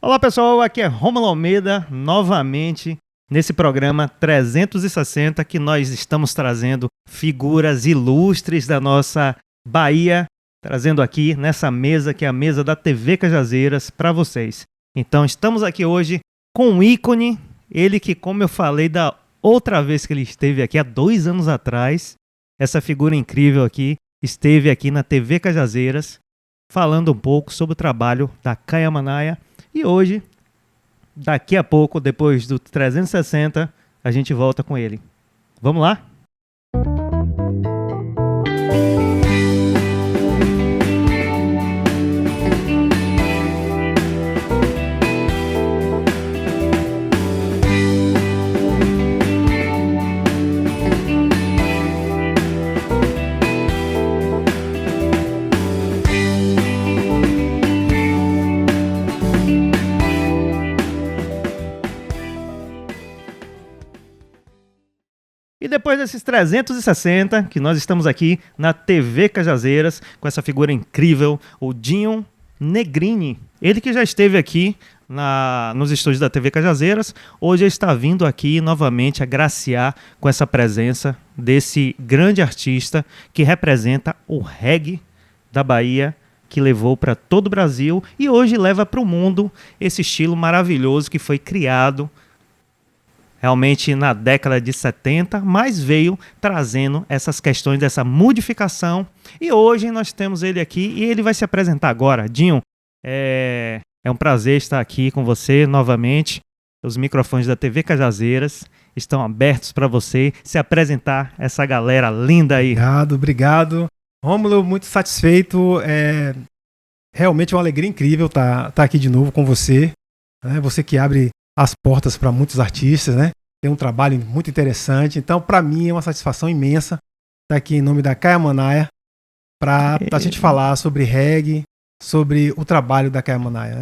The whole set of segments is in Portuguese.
Olá pessoal, aqui é Rômulo Almeida, novamente nesse programa 360 que nós estamos trazendo figuras ilustres da nossa Bahia, trazendo aqui nessa mesa que é a mesa da TV Cajazeiras para vocês. Então estamos aqui hoje com um ícone, ele que, como eu falei da outra vez que ele esteve aqui, há 2 anos atrás, essa figura incrível aqui, esteve aqui na TV Cajazeiras, falando um pouco sobre o trabalho da Kaya Manaia. E hoje, daqui a pouco, depois do 360, a gente volta com ele. Vamos lá? E depois desses 360, que nós estamos aqui na TV Cajazeiras, com essa figura incrível, o Dinho Negrini. Ele que já esteve aqui nos estúdios da TV Cajazeiras, hoje está vindo aqui novamente agraciar com essa presença desse grande artista que representa o reggae da Bahia, que levou para todo o Brasil e hoje leva para o mundo esse estilo maravilhoso que foi criado realmente na década de 70, mas veio trazendo essas questões dessa modificação. E hoje nós temos ele aqui e ele vai se apresentar agora. Dinho, é um prazer estar aqui com você novamente. Os microfones da TV Cajazeiras estão abertos para você se apresentar essa galera linda aí. Obrigado. Rômulo, muito satisfeito. Realmente é uma alegria incrível estar aqui de novo com você. Você que abre as portas para muitos artistas, né? Tem um trabalho muito interessante. Então, para mim, é uma satisfação imensa estar aqui em nome da Kaya Manaia para a gente falar sobre reggae, sobre o trabalho da Kaya Manaia,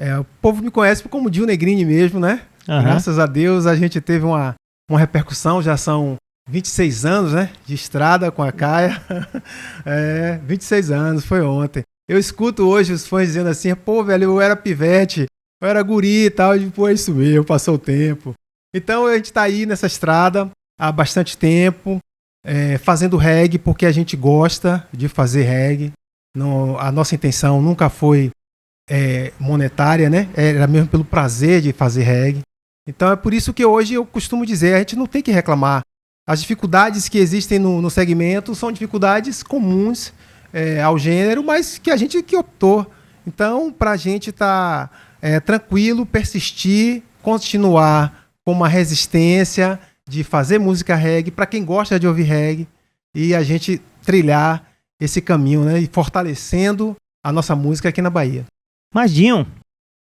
né? O povo me conhece como Dinho Negrini mesmo, né? Uhum. Graças a Deus, a gente teve uma repercussão, já são 26 anos, né, de estrada com a Kaya. 26 anos, foi ontem. Eu escuto hoje os fãs dizendo assim, pô, velho, eu era pivete, eu era guri e tal, e depois isso mesmo, passou o tempo. Então a gente está aí nessa estrada há bastante tempo, fazendo reggae porque a gente gosta de fazer reggae. A nossa intenção nunca foi monetária, né? Era mesmo pelo prazer de fazer reggae. Então é por isso que hoje eu costumo dizer, a gente não tem que reclamar. As dificuldades que existem no segmento são dificuldades comuns ao gênero, mas que a gente que optou. Então, para a gente estar tranquilo, persistir, continuar com uma resistência de fazer música reggae para quem gosta de ouvir reggae e a gente trilhar esse caminho, né, e fortalecendo a nossa música aqui na Bahia. Mas, Dinho,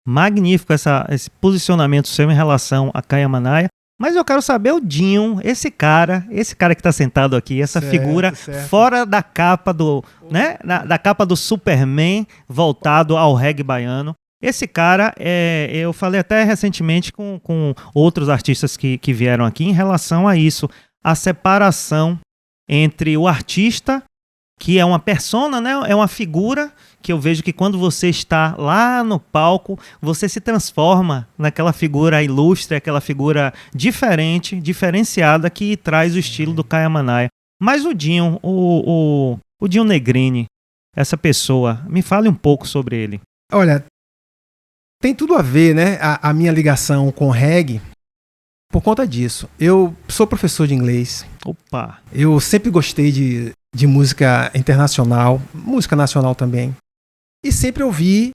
magnífico esse posicionamento seu em relação a Kaya Manaia. Mas eu quero saber o Dinho, esse cara que está sentado aqui, essa figura fora da capa né, da capa do Superman, voltado ao reggae baiano. Esse cara, eu falei até recentemente com outros artistas que vieram aqui em relação a isso, a separação entre o artista, que é uma persona, né, é uma figura que eu vejo que quando você está lá no palco, você se transforma naquela figura ilustre, aquela figura diferenciada que traz o estilo do Kaya Manaia. Mas o Dinho, o Dinho Negrini, essa pessoa, me fale um pouco sobre ele. Olha, tem tudo a ver, né, a minha ligação com reggae por conta disso. Eu sou professor de inglês. Opa! Eu sempre gostei de música internacional, música nacional também. E sempre ouvi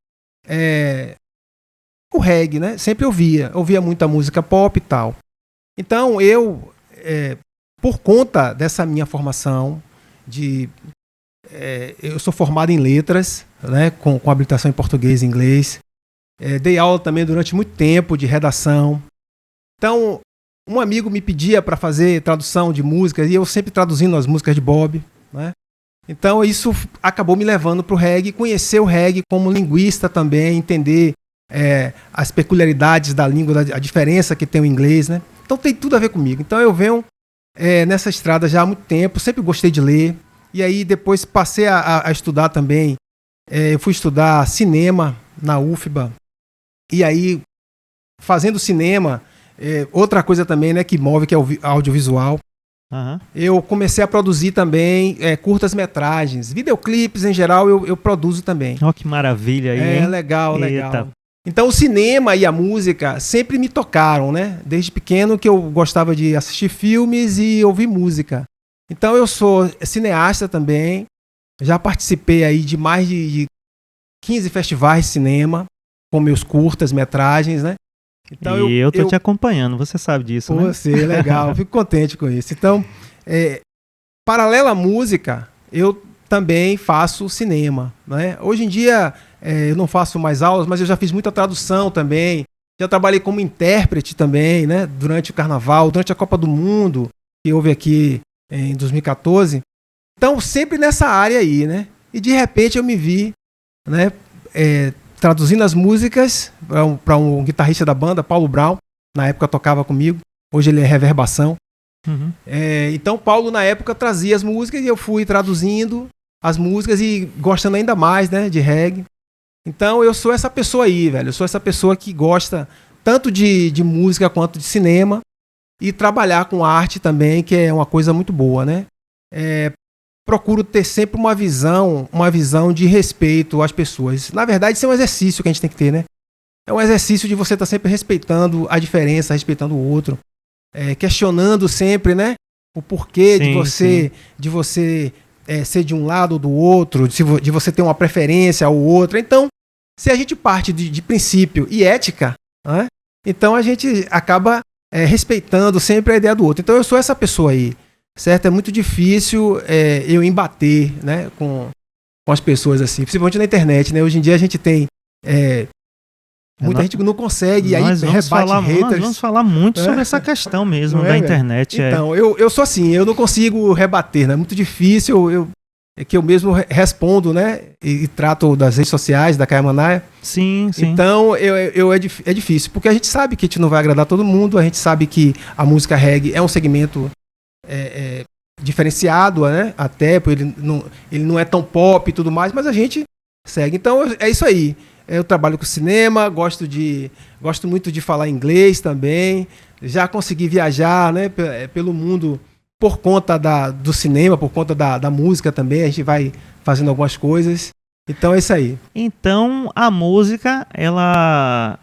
o reggae, né? Sempre ouvia muita música pop e tal. Então eu, por conta dessa minha formação, eu sou formado em letras, né? Com habilitação em português e inglês. Dei aula também durante muito tempo de redação. Então, um amigo me pedia para fazer tradução de músicas e eu sempre traduzindo as músicas de Bob, né? Então isso acabou me levando para o reggae, conhecer o reggae como linguista também, entender as peculiaridades da língua, a diferença que tem o inglês, né? Então tem tudo a ver comigo. Então eu venho nessa estrada já há muito tempo, sempre gostei de ler. E aí depois passei a estudar também. Eu fui estudar cinema na UFBA. E aí, fazendo cinema, outra coisa também, né, que move, que é o audiovisual. Aham. Eu comecei a produzir também curtas-metragens. Videoclipes, em geral, eu produzo também. Ó, que maravilha aí, hein? Legal, Eita. legal. Então, o cinema e a música sempre me tocaram, né? Desde pequeno que eu gostava de assistir filmes e ouvir música. Então, eu sou cineasta também. Já participei aí de mais de 15 festivais de cinema, com meus curtas-metragens, né? Então, E eu tô te acompanhando, você sabe disso, né? Você, legal, fico contente com isso. Então, paralela à música, eu também faço cinema, né? Hoje em dia, eu não faço mais aulas, mas eu já fiz muita tradução também. Já trabalhei como intérprete também, né? Durante o Carnaval, durante a Copa do Mundo, que houve aqui em 2014. Então, sempre nessa área aí, né? E de repente eu me vi, né? Traduzindo as músicas para um guitarrista da banda, Paulo Brown. Na época tocava comigo, hoje ele é Reverbação. Uhum. Então Paulo na época trazia as músicas e eu fui traduzindo as músicas e gostando ainda mais, né, de reggae. Então eu sou essa pessoa aí, velho. Eu sou essa pessoa que gosta tanto de música quanto de cinema e trabalhar com arte também, que é uma coisa muito boa, né? Procuro ter sempre uma visão de respeito às pessoas. Na verdade, isso é um exercício que a gente tem que ter, né? É um exercício de você estar sempre respeitando a diferença, respeitando o outro, questionando sempre, né? O porquê de você ser de um lado ou do outro, de você ter uma preferência ao outro. Então, se a gente parte de princípio e ética, né? Então a gente acaba respeitando sempre a ideia do outro. Então eu sou essa pessoa aí. Certo? É muito difícil eu embater, né, com as pessoas assim, principalmente na internet, né? Hoje em dia a gente tem muita gente que não consegue, e aí Nós vamos falar muito sobre essa questão mesmo da internet. Então, eu sou assim, eu não consigo rebater, né? É muito difícil, que eu mesmo respondo, né? E trato das redes sociais, da Caia Manaia. Sim. Então, é difícil, porque a gente sabe que a gente não vai agradar todo mundo, a gente sabe que a música reggae é um segmento diferenciado, né? Até porque ele não é tão pop e tudo mais, mas a gente segue. Então é isso aí. Eu trabalho com cinema, gosto muito de falar inglês também. Já consegui viajar, né, pelo mundo por conta do cinema, por conta da música também. A gente vai fazendo algumas coisas. Então é isso aí. Então a música, ela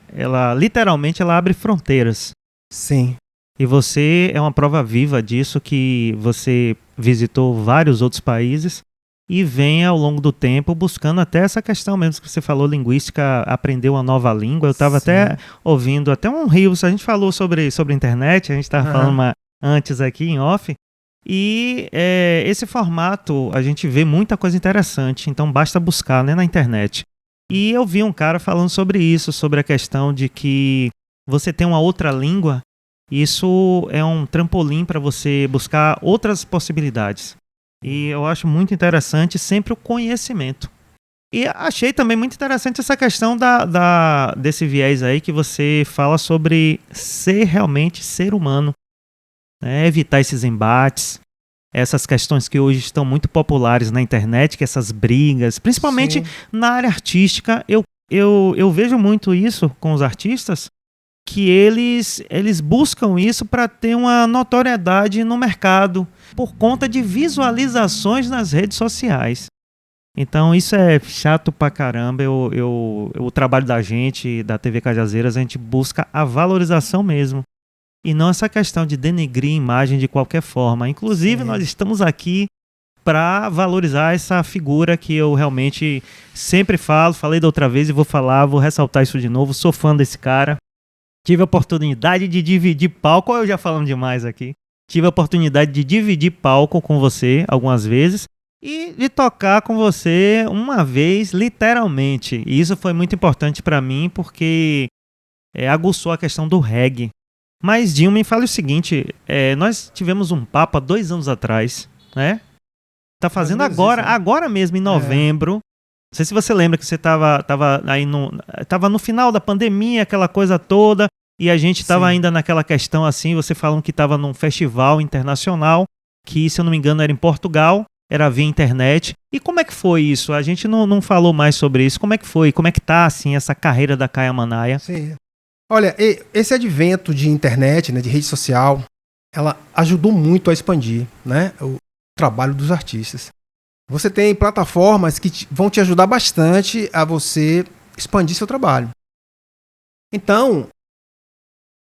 literalmente ela abre fronteiras. Sim. E você é uma prova viva disso, que você visitou vários outros países e vem ao longo do tempo buscando até essa questão mesmo que você falou, linguística, aprender uma nova língua. Eu estava até ouvindo até um Reels, a gente falou sobre internet, a gente estava falando antes aqui em off, e esse formato a gente vê muita coisa interessante, então basta buscar, né, na internet. E eu vi um cara falando sobre isso, sobre a questão de que você tem uma outra língua. Isso é um trampolim para você buscar outras possibilidades. E eu acho muito interessante sempre o conhecimento. E achei também muito interessante essa questão desse viés aí que você fala sobre ser realmente ser humano. Né? Evitar esses embates, essas questões que hoje estão muito populares na internet, que essas brigas, principalmente na área artística. Eu vejo muito isso com os artistas, que eles buscam isso para ter uma notoriedade no mercado por conta de visualizações nas redes sociais. Então isso é chato pra caramba. O trabalho da gente, da TV Cajazeiras, a gente busca a valorização mesmo. E não essa questão de denegrir a imagem de qualquer forma. Inclusive, nós estamos aqui para valorizar essa figura que eu realmente sempre falei da outra vez e vou ressaltar isso de novo. Sou fã desse cara. Tive a oportunidade de dividir palco, eu já falando demais aqui. Tive a oportunidade de dividir palco com você algumas vezes e de tocar com você uma vez, literalmente. E isso foi muito importante para mim porque aguçou a questão do reggae. Mas, Dinho, me fala o seguinte, nós tivemos um papo há 2 anos atrás, né? Tá fazendo agora mesmo, em novembro. Não sei se você lembra que você tava aí tava no final da pandemia, aquela coisa toda, e a gente tava ainda naquela questão assim, você falando que tava num festival internacional, que, se eu não me engano, era em Portugal, era via internet. E como é que foi isso? A gente não falou mais sobre isso. Como é que foi? Como é que tá, assim, essa carreira da Kaya Manaia? Sim. Olha, esse advento de internet, né, de rede social, ela ajudou muito a expandir, né, o trabalho dos artistas. Você tem plataformas que vão te ajudar bastante a você expandir seu trabalho. Então,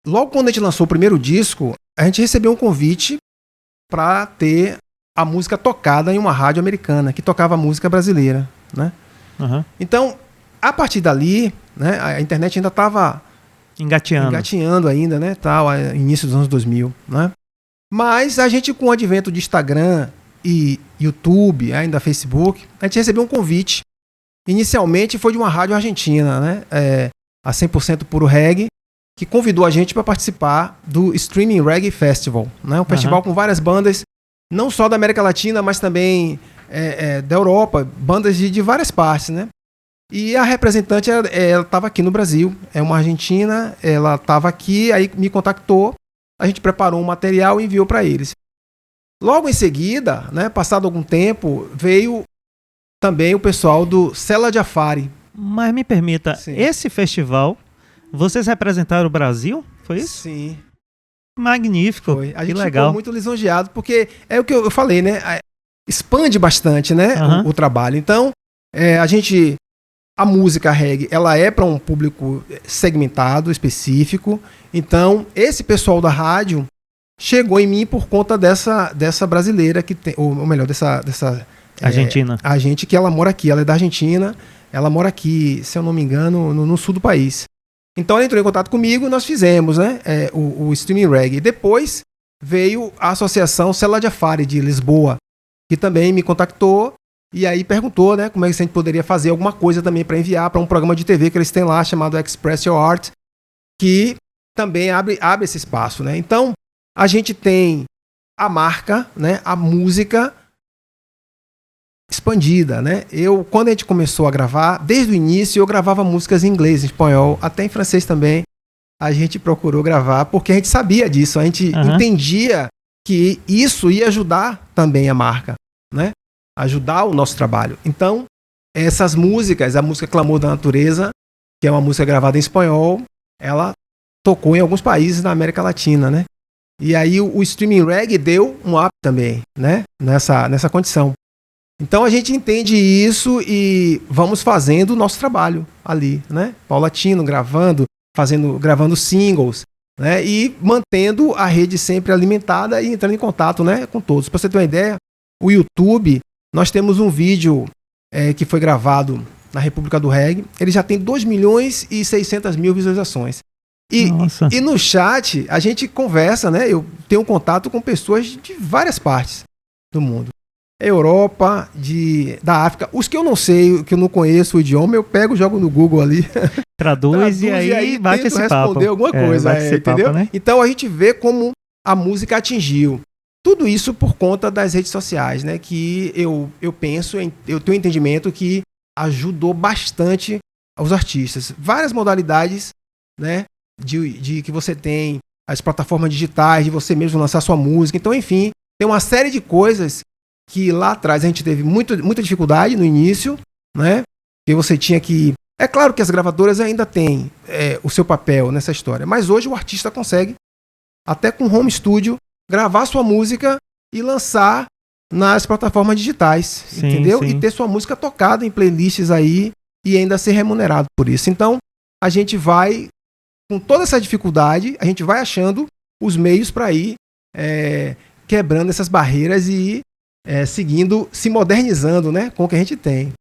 logo quando a gente lançou o primeiro disco, a gente recebeu um convite para ter a música tocada em uma rádio americana, que tocava música brasileira, né? Uhum. Então, a partir dali, né, a internet ainda estava engatinhando ainda, né, tal, início dos anos 2000, né? Mas a gente, com o advento de Instagram e YouTube, ainda Facebook, a gente recebeu um convite. Inicialmente foi de uma rádio argentina, né, a 100% Puro Reggae, que convidou a gente para participar do Streaming Reggae Festival, né, um festival com várias bandas, não só da América Latina, mas também da Europa, bandas de várias partes, né? E a representante, ela estava aqui no Brasil, é uma argentina, ela estava aqui, aí me contactou, a gente preparou um material e enviou para eles. Logo em seguida, né, passado algum tempo, veio também o pessoal do Sela Jafari. Mas me permita, Sim. Esse festival, vocês representaram o Brasil? Foi isso? Sim. Magnífico, Foi. A gente legal. ficou muito lisonjeado, porque é o que eu falei, né? Expande bastante, né, o trabalho. Então, a música reggae, ela é para um público segmentado, específico. Então, esse pessoal da rádio chegou em mim por conta dessa brasileira que tem, ou melhor, dessa Argentina. A gente que ela mora aqui, ela é da Argentina, ela mora aqui, se eu não me engano, no sul do país. Então ela entrou em contato comigo e nós fizemos, né, o Streaming Reggae. Depois veio a Associação Sela Jafari de Lisboa, que também me contactou e aí perguntou, né, como é que a gente poderia fazer alguma coisa também para enviar para um programa de TV que eles têm lá chamado Express Your Art, que também abre esse espaço, né? Então a gente tem a marca, né, a música expandida, né? Quando a gente começou a gravar, desde o início eu gravava músicas em inglês, em espanhol, até em francês também. A gente procurou gravar porque a gente sabia disso, a gente entendia que isso ia ajudar também a marca, né? Ajudar o nosso trabalho. Então, essas músicas, a música Clamor da Natureza, que é uma música gravada em espanhol, ela tocou em alguns países na América Latina, né? E aí o Streaming Reggae deu um up também, né? Nessa condição. Então a gente entende isso e vamos fazendo o nosso trabalho ali, né? Paulatino, gravando singles, né? E mantendo a rede sempre alimentada e entrando em contato, né, com todos. Para você ter uma ideia, o YouTube, nós temos um vídeo que foi gravado na República do Reggae, ele já tem 2.600.000 visualizações. E no chat a gente conversa, né? Eu tenho contato com pessoas de várias partes do mundo. Europa, da África. Os que eu não sei, que eu não conheço o idioma, eu pego, jogo no Google ali. Traduz e aí bate esse papo. Responder alguma coisa, entendeu? Papo, né? Então a gente vê como a música atingiu. Tudo isso por conta das redes sociais, né? Que eu penso, eu tenho um entendimento que ajudou bastante os artistas. Várias modalidades, né? De que você tem as plataformas digitais, de você mesmo lançar sua música. Então, enfim, tem uma série de coisas que lá atrás a gente teve muita dificuldade no início, né? Que você tinha que... É claro que as gravadoras ainda têm o seu papel nessa história, mas hoje o artista consegue, até com home studio, gravar sua música e lançar nas plataformas digitais, sim, entendeu? Sim. E ter sua música tocada em playlists aí e ainda ser remunerado por isso. Então, a gente vai, com toda essa dificuldade, a gente vai achando os meios para ir quebrando essas barreiras e seguindo, se modernizando, né, com o que a gente tem.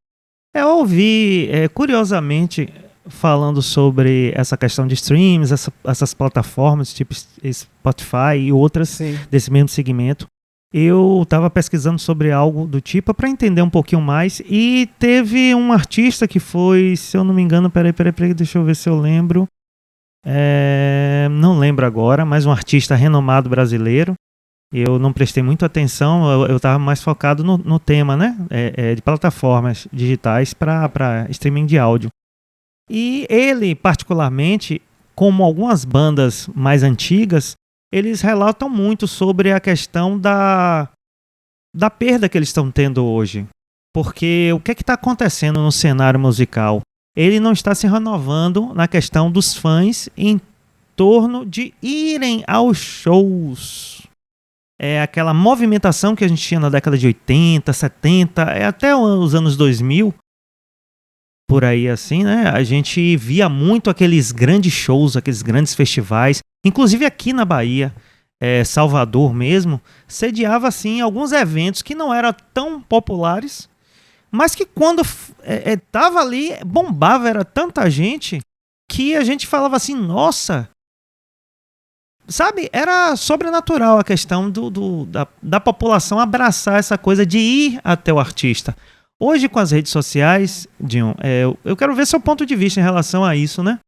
Eu ouvi, curiosamente, falando sobre essa questão de streams, essas plataformas tipo Spotify e outras Sim. desse mesmo segmento. Eu estava pesquisando sobre algo do tipo para entender um pouquinho mais e teve um artista que foi, se eu não me engano, peraí, deixa eu ver se eu lembro. Não lembro agora, mas um artista renomado brasileiro. Eu não prestei muito atenção, eu estava mais focado no tema, né? De plataformas digitais para streaming de áudio. E ele, particularmente, como algumas bandas mais antigas, eles relatam muito sobre a questão da perda que eles estão tendo hoje. Porque o que está acontecendo no cenário musical? Ele não está se renovando na questão dos fãs em torno de irem aos shows. É aquela movimentação que a gente tinha na década de 80, 70, até os anos 2000, por aí assim, né? A gente via muito aqueles grandes shows, aqueles grandes festivais, inclusive aqui na Bahia, Salvador mesmo, sediava assim alguns eventos que não eram tão populares, mas que quando tava ali, bombava, era tanta gente, que a gente falava assim, nossa, sabe, era sobrenatural a questão da população abraçar essa coisa de ir até o artista. Hoje, com as redes sociais, Dion, eu quero ver seu ponto de vista em relação a isso, né?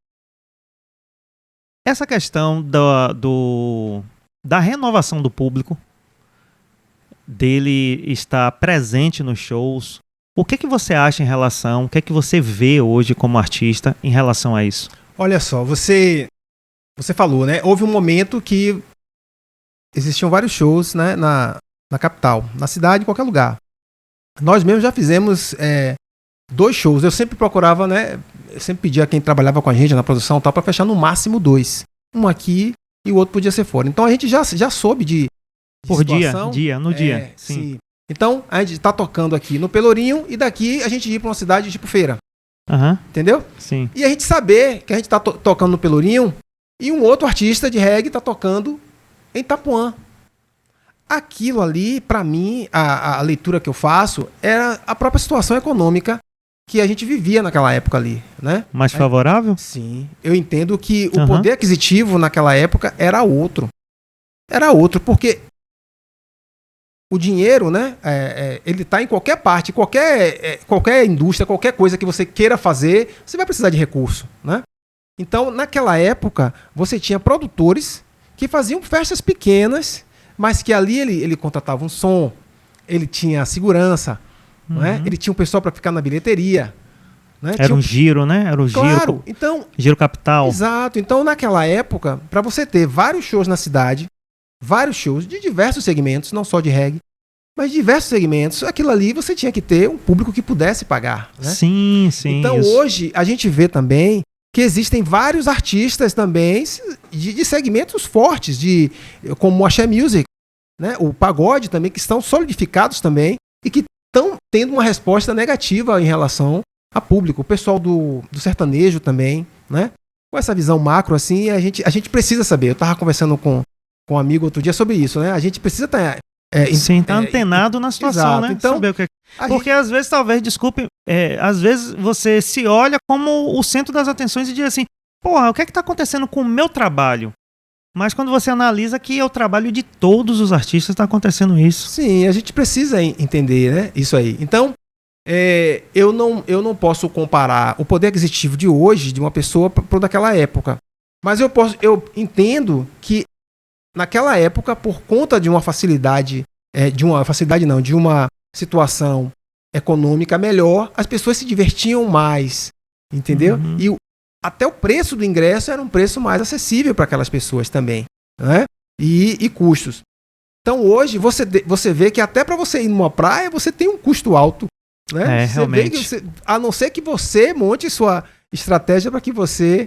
Essa questão da renovação do público, dele estar presente nos shows, o que você acha em relação, o que você vê hoje como artista em relação a isso? Olha só, você falou, né? Houve um momento que existiam vários shows, né, na capital, na cidade, em qualquer lugar. Nós mesmos já fizemos 2 shows. Eu sempre procurava, né? Eu sempre pedia a quem trabalhava com a gente na produção tal, para fechar no máximo 2. Um aqui e o outro podia ser fora. Então a gente já soube de por situação, no dia. Sim. Então a gente tá tocando aqui no Pelourinho e daqui a gente ir para uma cidade tipo Feira. Entendeu? Sim. E a gente saber que a gente tá tocando no Pelourinho e um outro artista de reggae tá tocando em Itapuã. Aquilo ali, para mim, a leitura que eu faço era a própria situação econômica que a gente vivia naquela época ali, né? Mais favorável? Sim. Eu entendo que o poder aquisitivo naquela época era outro. Era outro, porque o dinheiro, né? Ele está em qualquer parte, qualquer indústria, qualquer coisa que você queira fazer, você vai precisar de recurso, né? Então, naquela época, você tinha produtores que faziam festas pequenas, mas que ali ele contratava um som, ele tinha segurança, né? Ele tinha um pessoal para ficar na bilheteria. Né? Era um giro, né? Era o claro, então, giro capital. Exato. Então, naquela época, para você ter vários shows na cidade, vários shows de diversos segmentos, não só de reggae, mas de diversos segmentos, aquilo ali você tinha que ter um público que pudesse pagar. Né? Sim. Então, hoje, a gente vê também que existem vários artistas também de segmentos fortes, como o Axé Music, né? O pagode também, que estão solidificados também e que estão tendo uma resposta negativa em relação a público. O pessoal do sertanejo também, né? Com essa visão macro, assim, a gente precisa saber. Eu estava conversando com um amigo outro dia sobre isso, né? A gente precisa estar... tá antenado na situação, exato. né? Então, saber o que porque às vezes, talvez, desculpe, às vezes você se olha como o centro das atenções e diz assim, porra, o que está acontecendo com o meu trabalho? Mas quando você analisa que é o trabalho de todos os artistas, está acontecendo isso. Sim, a gente precisa entender, né, isso aí. Então, eu não posso comparar o poder aquisitivo de hoje de uma pessoa para daquela época. Mas eu entendo que naquela época, por conta de uma facilidade, de uma situação econômica melhor, as pessoas se divertiam mais, entendeu? E até o preço do ingresso era um preço mais acessível para aquelas pessoas também, né? E custos. Então hoje você vê que até para você ir numa praia você tem um custo alto, né? Realmente. A não ser que você monte sua estratégia para que você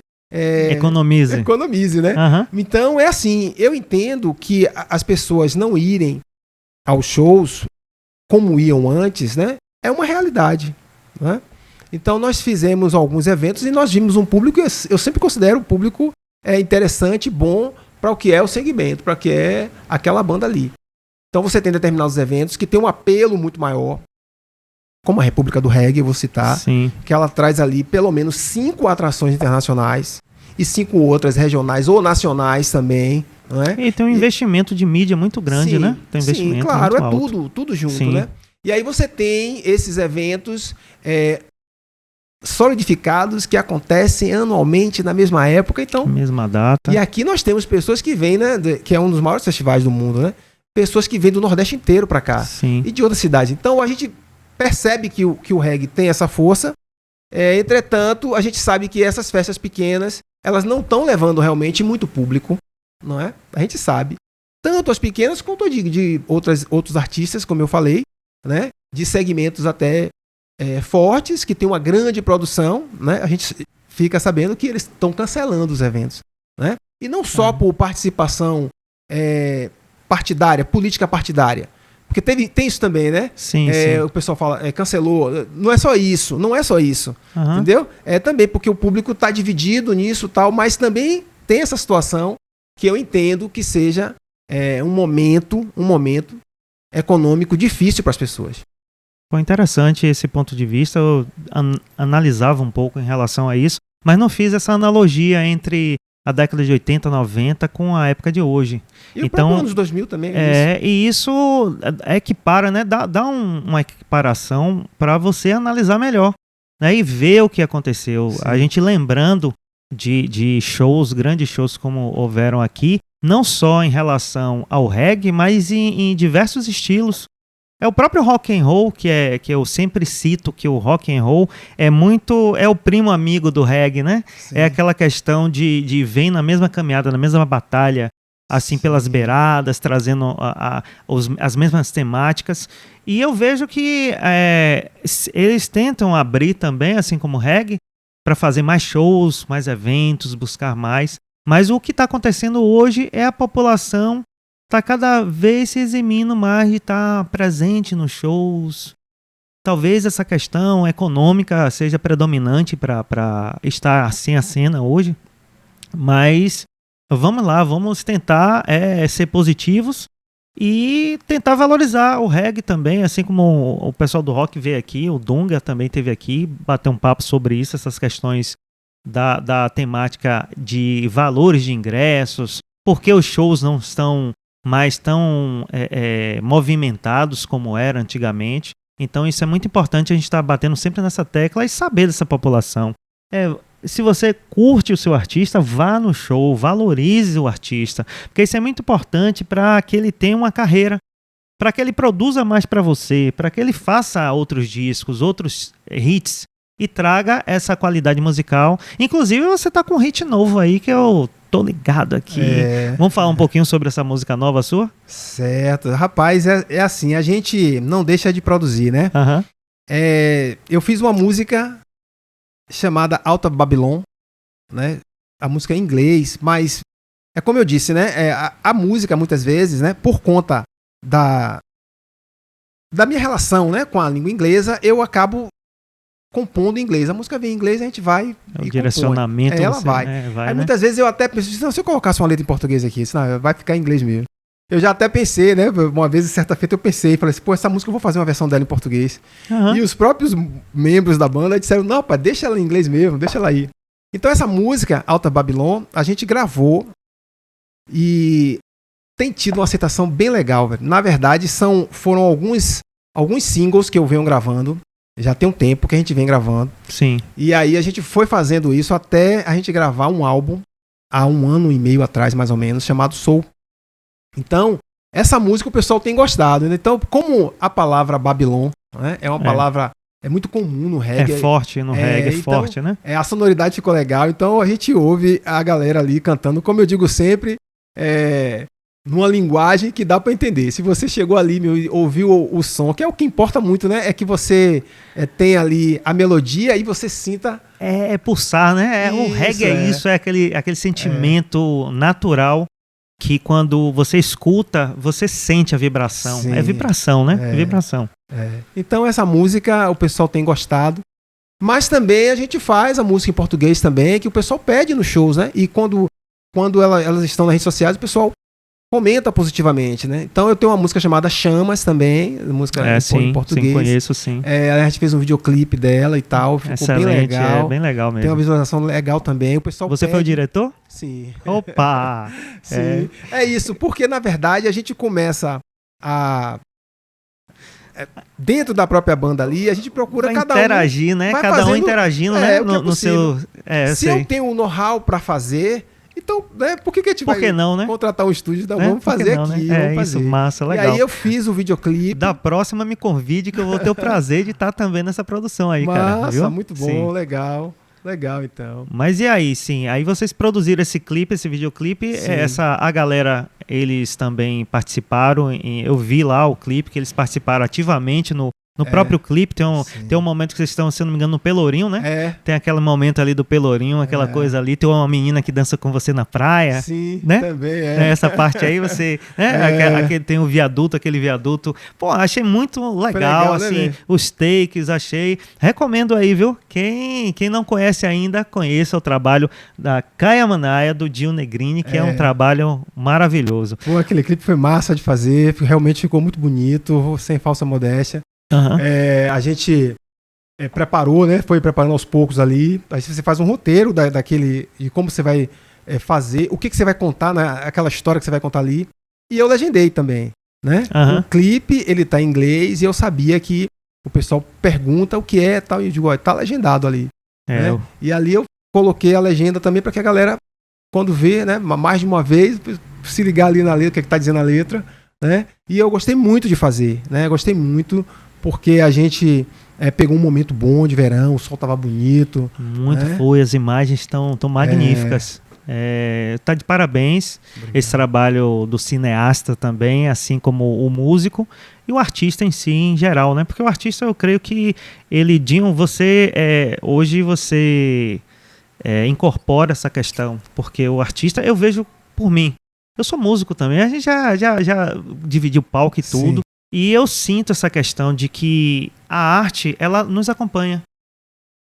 economize, né? Então é assim, eu entendo que as pessoas não irem aos shows como iam antes, né? É uma realidade, né? Então nós fizemos alguns eventos e nós vimos um público, eu sempre considero um público interessante, bom para o que é o segmento, para o que é aquela banda ali. Então você tem determinados eventos que tem um apelo muito maior, como a República do Reggae, eu vou citar, Sim. que ela traz ali pelo menos 5 atrações internacionais e 5 outras regionais ou nacionais também. Não é? E tem um investimento de mídia muito grande, sim, né? Tem um investimento sim, claro, muito alto. tudo junto, sim. Né? E aí você tem esses eventos solidificados que acontecem anualmente na mesma época, então mesma data. E aqui nós temos pessoas que vêm, né, que é um dos maiores festivais do mundo, né? Pessoas que vêm do Nordeste inteiro para cá. Sim. E de outras cidades. Então a gente percebe que o reggae tem essa força. Entretanto, a gente sabe que essas festas pequenas, elas não estão levando realmente muito público, não é? A gente sabe. Tanto as pequenas quanto de outros artistas, como eu falei, né? De segmentos até fortes, que tem uma grande produção, né? A gente fica sabendo que eles estão cancelando os eventos, né? E não só por participação partidária, política partidária. Porque tem isso também, né? Sim, sim. O pessoal fala, cancelou. Não é só isso, Uhum. entendeu? É também porque o público está dividido nisso, tal, mas também tem essa situação que eu entendo que seja um momento econômico difícil para as pessoas. Foi interessante esse ponto de vista. Eu analisava um pouco em relação a isso, mas não fiz essa analogia entre a década de 80, 90 com a época de hoje. E o próprio anos 2000 também. E isso equipara, né? Dá uma equiparação para você analisar melhor, né? E ver o que aconteceu. Sim. A gente lembrando de shows, grandes shows como houveram aqui, não só em relação ao reggae, mas em diversos estilos. É o próprio rock and roll, que eu sempre cito que o rock and roll é o primo amigo do reggae, né? Sim. É aquela questão de vem na mesma caminhada, na mesma batalha, assim, pelas beiradas, trazendo as mesmas temáticas. E eu vejo que eles tentam abrir também, assim como o reggae, para fazer mais shows, mais eventos, buscar mais. Mas o que está acontecendo hoje é a população está cada vez se eximindo mais de estar presente nos shows. Talvez essa questão econômica seja predominante para estar assim a cena hoje. Mas vamos lá, vamos tentar ser positivos e tentar valorizar o reggae também, assim como o pessoal do rock veio aqui, o Dunga também esteve aqui, bater um papo sobre isso, essas questões da temática de valores de ingressos, por que os shows não estão mais tão movimentados como era antigamente. Então isso é muito importante, a gente estar batendo sempre nessa tecla e saber dessa população. Se você curte o seu artista, vá no show, valorize o artista, porque isso é muito importante para que ele tenha uma carreira, para que ele produza mais para você, para que ele faça outros discos, outros hits e traga essa qualidade musical. Inclusive você tá com um hit novo aí que eu tô ligado aqui. Vamos falar um pouquinho sobre essa música nova sua? Certo. Rapaz, é assim, a gente não deixa de produzir, né? Uhum. Eu fiz uma música chamada Out of Babylon, né? A música é em inglês, mas é como eu disse, né? A música, muitas vezes, né? Por conta da minha relação, né, com a língua inglesa, eu acabo compondo em inglês. A música vem em inglês, a gente vai o direcionamento ela vai. Aí muitas vezes eu até penso, se eu colocasse uma letra em português aqui, senão vai ficar em inglês mesmo. Eu já até pensei, né? Uma vez, certa feita, eu pensei, falei assim, essa música eu vou fazer uma versão dela em português. Uhum. E os próprios membros da banda disseram, não, pai, deixa ela em inglês mesmo, deixa ela aí. Então essa música, Alta Babylon, a gente gravou e tem tido uma aceitação bem legal, velho. Na verdade, foram alguns singles que eu venho gravando. Já tem um tempo que a gente vem gravando. Sim. E aí a gente foi fazendo isso até a gente gravar um álbum há 1 ano e meio atrás, mais ou menos, chamado Soul. Então, essa música o pessoal tem gostado. Né? Então, como a palavra Babylon, né, é uma palavra muito comum no reggae. É forte no reggae, então, forte, né? A sonoridade ficou legal. Então, a gente ouve a galera ali cantando, como eu digo sempre, numa linguagem que dá para entender. Se você chegou ali e ouviu o som, que é o que importa muito, né? É que você tenha ali a melodia e você sinta... pulsar, né? O reggae é aquele sentimento natural que quando você escuta, você sente a vibração. Sim. É vibração, né? Vibração. Então essa música o pessoal tem gostado. Mas também a gente faz a música em português também, que o pessoal pede nos shows, né? E quando elas estão nas redes sociais, o pessoal comenta positivamente, né? Então eu tenho uma música chamada Chamas também, música em português. Sim, conheço, sim. A gente fez um videoclipe dela e tal, ficou excelente, bem legal. Bem legal mesmo. Tem uma visualização legal também. O pessoal Você foi o diretor? Sim. Opa! Sim. É isso, porque na verdade a gente começa dentro da própria banda ali, a gente procura cada interagir, né? Cada um interagindo, né? No seu... Se eu tenho um know-how para fazer... Então, né, por que a gente vai contratar um estúdio? Então, vamos fazer não, aqui. Né? Vamos fazer. Isso, massa, legal. E aí eu fiz o videoclipe. Da próxima me convide que eu vou ter o prazer de estar também nessa produção aí, cara. Massa, viu? Muito bom, legal. Legal, então. Mas e aí, sim, aí vocês produziram esse clipe, esse videoclipe, Sim. a galera, eles também participaram, eu vi lá o clipe, que eles participaram ativamente no próprio clipe, tem um momento que vocês estão, se não me engano, no Pelourinho, né? É. Tem aquele momento ali do Pelourinho, aquela coisa ali, tem uma menina que dança com você na praia. Sim, né? também é. Essa parte aí, você, né? Tem o viaduto, aquele viaduto. Pô, achei muito legal, assim, né, os takes, achei. Recomendo aí, viu? Quem não conhece ainda, conheça o trabalho da Caia Manaia, do Dinho Negrini, que é um trabalho maravilhoso. Pô, aquele clipe foi massa de fazer, realmente ficou muito bonito, sem falsa modéstia. Uhum. A gente preparou, né? Foi preparando aos poucos ali. Aí você faz um roteiro daquele, de como você vai fazer, o que você vai contar, né? Aquela história que você vai contar ali. E eu legendei também, né? Uhum. O clipe, ele tá em inglês e eu sabia que o pessoal pergunta o que é tal, e eu digo, ó, tá legendado ali. Né? E ali eu coloquei a legenda também para que a galera, quando vê, né, mais de uma vez, se ligar ali na letra, o que tá dizendo a letra, né? E eu gostei muito de fazer, né? Gostei muito porque a gente pegou um momento bom de verão, o sol tava bonito. Muito né? foi, as imagens estão magníficas. Tá de parabéns. Obrigado. Esse trabalho do cineasta também, assim como o músico e o artista em si, em geral, né? Porque o artista, eu creio que ele, Dinho, hoje você incorpora essa questão, porque o artista, eu vejo por mim, eu sou músico também, a gente já dividiu palco e tudo. Sim. E eu sinto essa questão de que a arte, ela nos acompanha.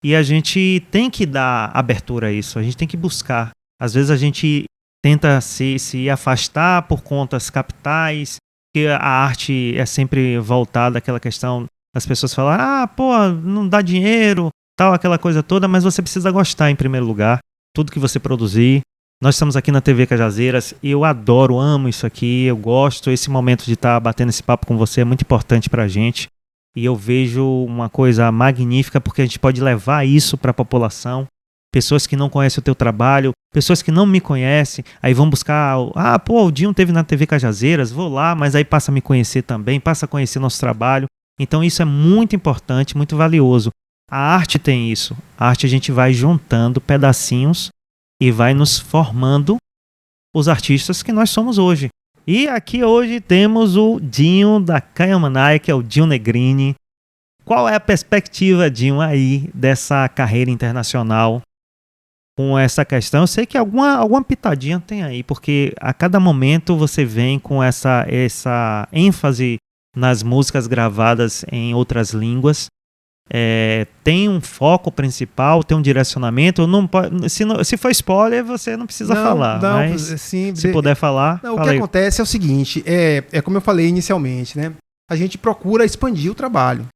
E a gente tem que dar abertura a isso, a gente tem que buscar. Às vezes a gente tenta se afastar por contas capitais, porque a arte é sempre voltada àquela questão das pessoas falarem, não dá dinheiro, tal, aquela coisa toda, mas você precisa gostar em primeiro lugar, tudo que você produzir. Nós estamos aqui na TV Cajazeiras e eu adoro, amo isso aqui, eu gosto, esse momento de estar batendo esse papo com você é muito importante pra gente. E eu vejo uma coisa magnífica porque a gente pode levar isso para a população. Pessoas que não conhecem o teu trabalho, pessoas que não me conhecem, aí vão buscar, o Dinho teve na TV Cajazeiras, vou lá, mas aí passa a me conhecer também, passa a conhecer nosso trabalho. Então isso é muito importante, muito valioso. A arte tem isso, a arte a gente vai juntando pedacinhos e vai nos formando os artistas que nós somos hoje. E aqui hoje temos o Dinho da Caia Manaia, que é o Dinho Negrini. Qual é a perspectiva, Dinho, aí dessa carreira internacional com essa questão? Eu sei que alguma pitadinha tem aí, porque a cada momento você vem com essa ênfase nas músicas gravadas em outras línguas. Tem um foco principal, tem um direcionamento. Se for spoiler, você não precisa falar. Mas sim, se puder falar. O que acontece é o seguinte: como eu falei inicialmente, né? A gente procura expandir o trabalho.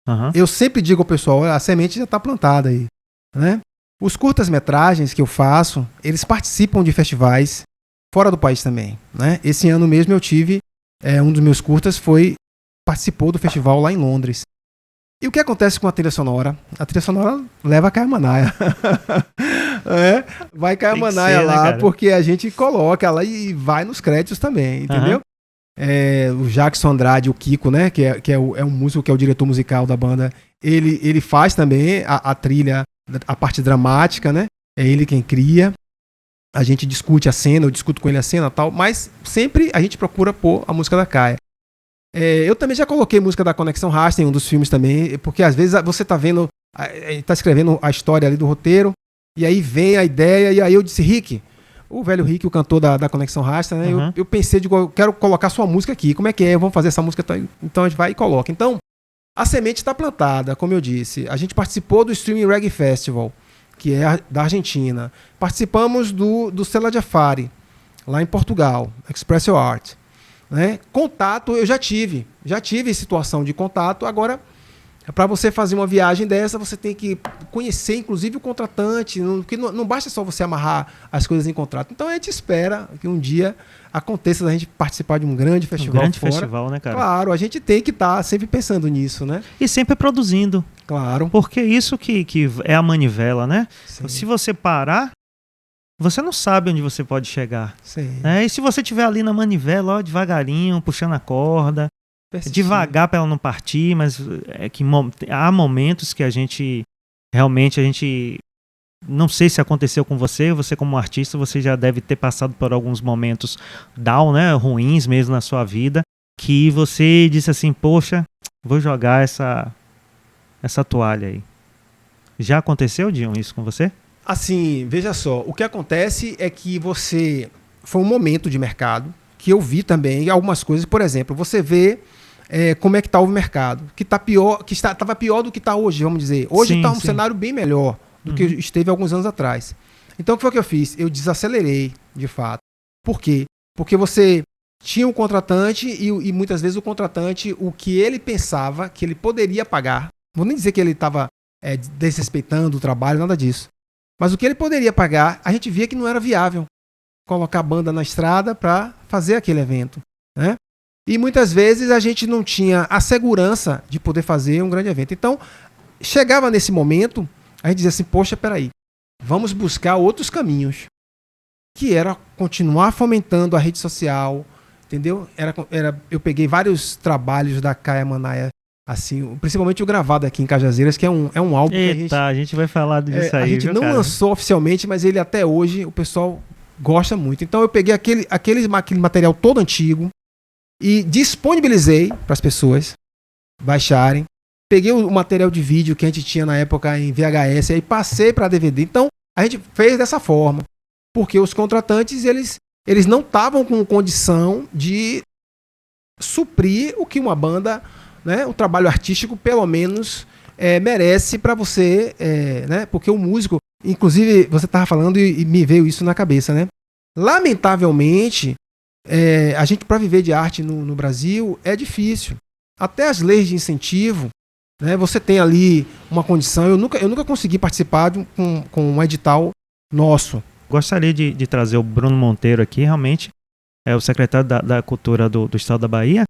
Uhum. Eu sempre digo ao pessoal: a semente já está plantada aí. Né? Os curtas-metragens que eu faço, eles participam de festivais fora do país também. Né? Esse ano mesmo eu tive um dos meus curtas participou do festival lá em Londres. E o que acontece com a trilha sonora? A trilha sonora leva a Caia Manaia. Vai Caia Manaia lá, porque a gente coloca ela e vai nos créditos também, entendeu? Uhum. O Jackson Andrade, o Kiko, né, que é um músico, que é o diretor musical da banda, ele faz também a trilha, a parte dramática, né? É ele quem cria. A gente discute a cena, eu discuto com ele a cena e tal, mas sempre a gente procura pôr a música da Caia. Eu também já coloquei música da Conexão Rasta em um dos filmes também, porque às vezes você tá vendo, tá escrevendo a história ali do roteiro, e aí vem a ideia, e aí eu disse, Rick, o velho Rick, o cantor da Conexão Rasta, né? Uhum. Eu pensei, eu quero colocar sua música aqui, como é que é? Vamos fazer essa música, então a gente vai e coloca. Então, a semente está plantada, como eu disse. A gente participou do Streaming Reggae Festival, que é da Argentina. Participamos do Sela Jafari, lá em Portugal, Express Your Art. Né? Contato eu já tive situação de contato. Agora, para você fazer uma viagem dessa, você tem que conhecer inclusive o contratante, porque não basta só você amarrar as coisas em contrato. Então a gente espera que um dia aconteça da gente participar de um grande festival. Um grande festival, né, cara? Claro, a gente tem que estar sempre pensando nisso, né? E sempre produzindo. Claro. Porque isso que é a manivela, né? Sim. Se você parar, você não sabe onde você pode chegar. Sim. E se você estiver ali na manivela, ó, devagarinho, puxando a corda, devagar para ela não partir, mas há momentos que realmente a gente não sei se aconteceu com você como artista, você já deve ter passado por alguns momentos down, né, ruins mesmo na sua vida, que você disse assim, poxa, vou jogar essa toalha aí. Já aconteceu, Dion, isso com você? Assim, veja só, o que acontece é que foi um momento de mercado que eu vi também algumas coisas, por exemplo, você vê como é que está o mercado, que está pior, que estava pior do que está hoje, vamos dizer. Hoje está um cenário bem melhor do que esteve alguns anos atrás. Então, o que foi que eu fiz? Eu desacelerei, de fato. Por quê? Porque você tinha um contratante e muitas vezes o contratante, o que ele pensava que ele poderia pagar, vou nem dizer que ele estava desrespeitando o trabalho, nada disso. Mas o que ele poderia pagar, a gente via que não era viável colocar a banda na estrada para fazer aquele evento, né? E muitas vezes a gente não tinha a segurança de poder fazer um grande evento. Então, chegava nesse momento, a gente dizia assim, poxa, peraí, vamos buscar outros caminhos, que era continuar fomentando a rede social, entendeu? Eu peguei vários trabalhos da Caia Manaia, assim, principalmente o gravado aqui em Cajazeiras, que é um álbum que a gente vai falar disso aí, a gente não lançou oficialmente, mas ele até hoje, o pessoal gosta muito. Então eu peguei aquele material todo antigo e disponibilizei para as pessoas baixarem. Peguei o material de vídeo que a gente tinha na época em VHS e passei para DVD. Então a gente fez dessa forma, porque os contratantes eles não estavam com condição de suprir o que uma banda, né, o trabalho artístico pelo menos merece para você, né, porque o músico, inclusive você estava falando e me veio isso na cabeça, né? Lamentavelmente, a gente, para viver de arte no Brasil é difícil. Até as leis de incentivo, né, você tem ali uma condição. Eu nunca consegui participar com um edital nosso. Gostaria de trazer o Bruno Monteiro aqui, realmente, é o secretário da Cultura do Estado da Bahia,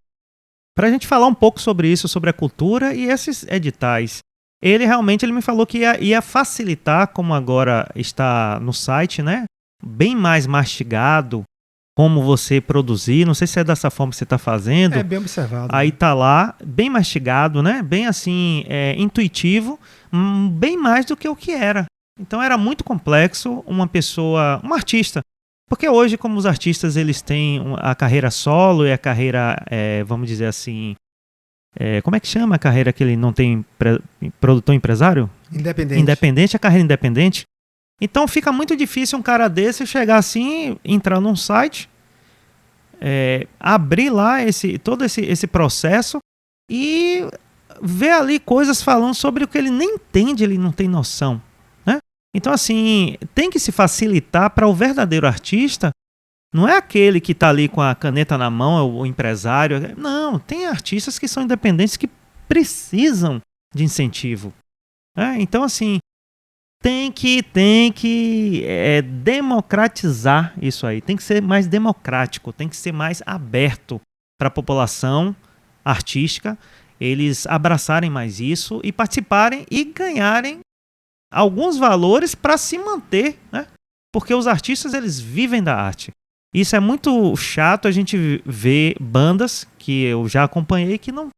para a gente falar um pouco sobre isso, sobre a cultura e esses editais. Ele me falou que ia facilitar, como agora está no site, né? Bem mais mastigado, como você produzir. Não sei se é dessa forma que você está fazendo. É bem observado. Aí tá lá, bem mastigado, né? Bem assim, intuitivo, bem mais do que o que era. Então era muito complexo um artista. Porque hoje, como os artistas eles têm a carreira solo e a carreira, vamos dizer assim, como é que chama a carreira que ele não tem produtor empresário? Independente, a carreira independente. Então fica muito difícil um cara desse chegar assim, entrar num site, abrir lá todo esse processo e ver ali coisas falando sobre o que ele nem entende, ele não tem noção. Então, assim, tem que se facilitar para o verdadeiro artista. Não é aquele que está ali com a caneta na mão, o empresário. Não, tem artistas que são independentes que precisam de incentivo. Então, assim, tem que democratizar isso aí. Tem que ser mais democrático, tem que ser mais aberto para a população artística, eles abraçarem mais isso e participarem e ganharem alguns valores para se manter, né? Porque os artistas eles vivem da arte. Isso é muito chato, a gente vê bandas que eu já acompanhei que não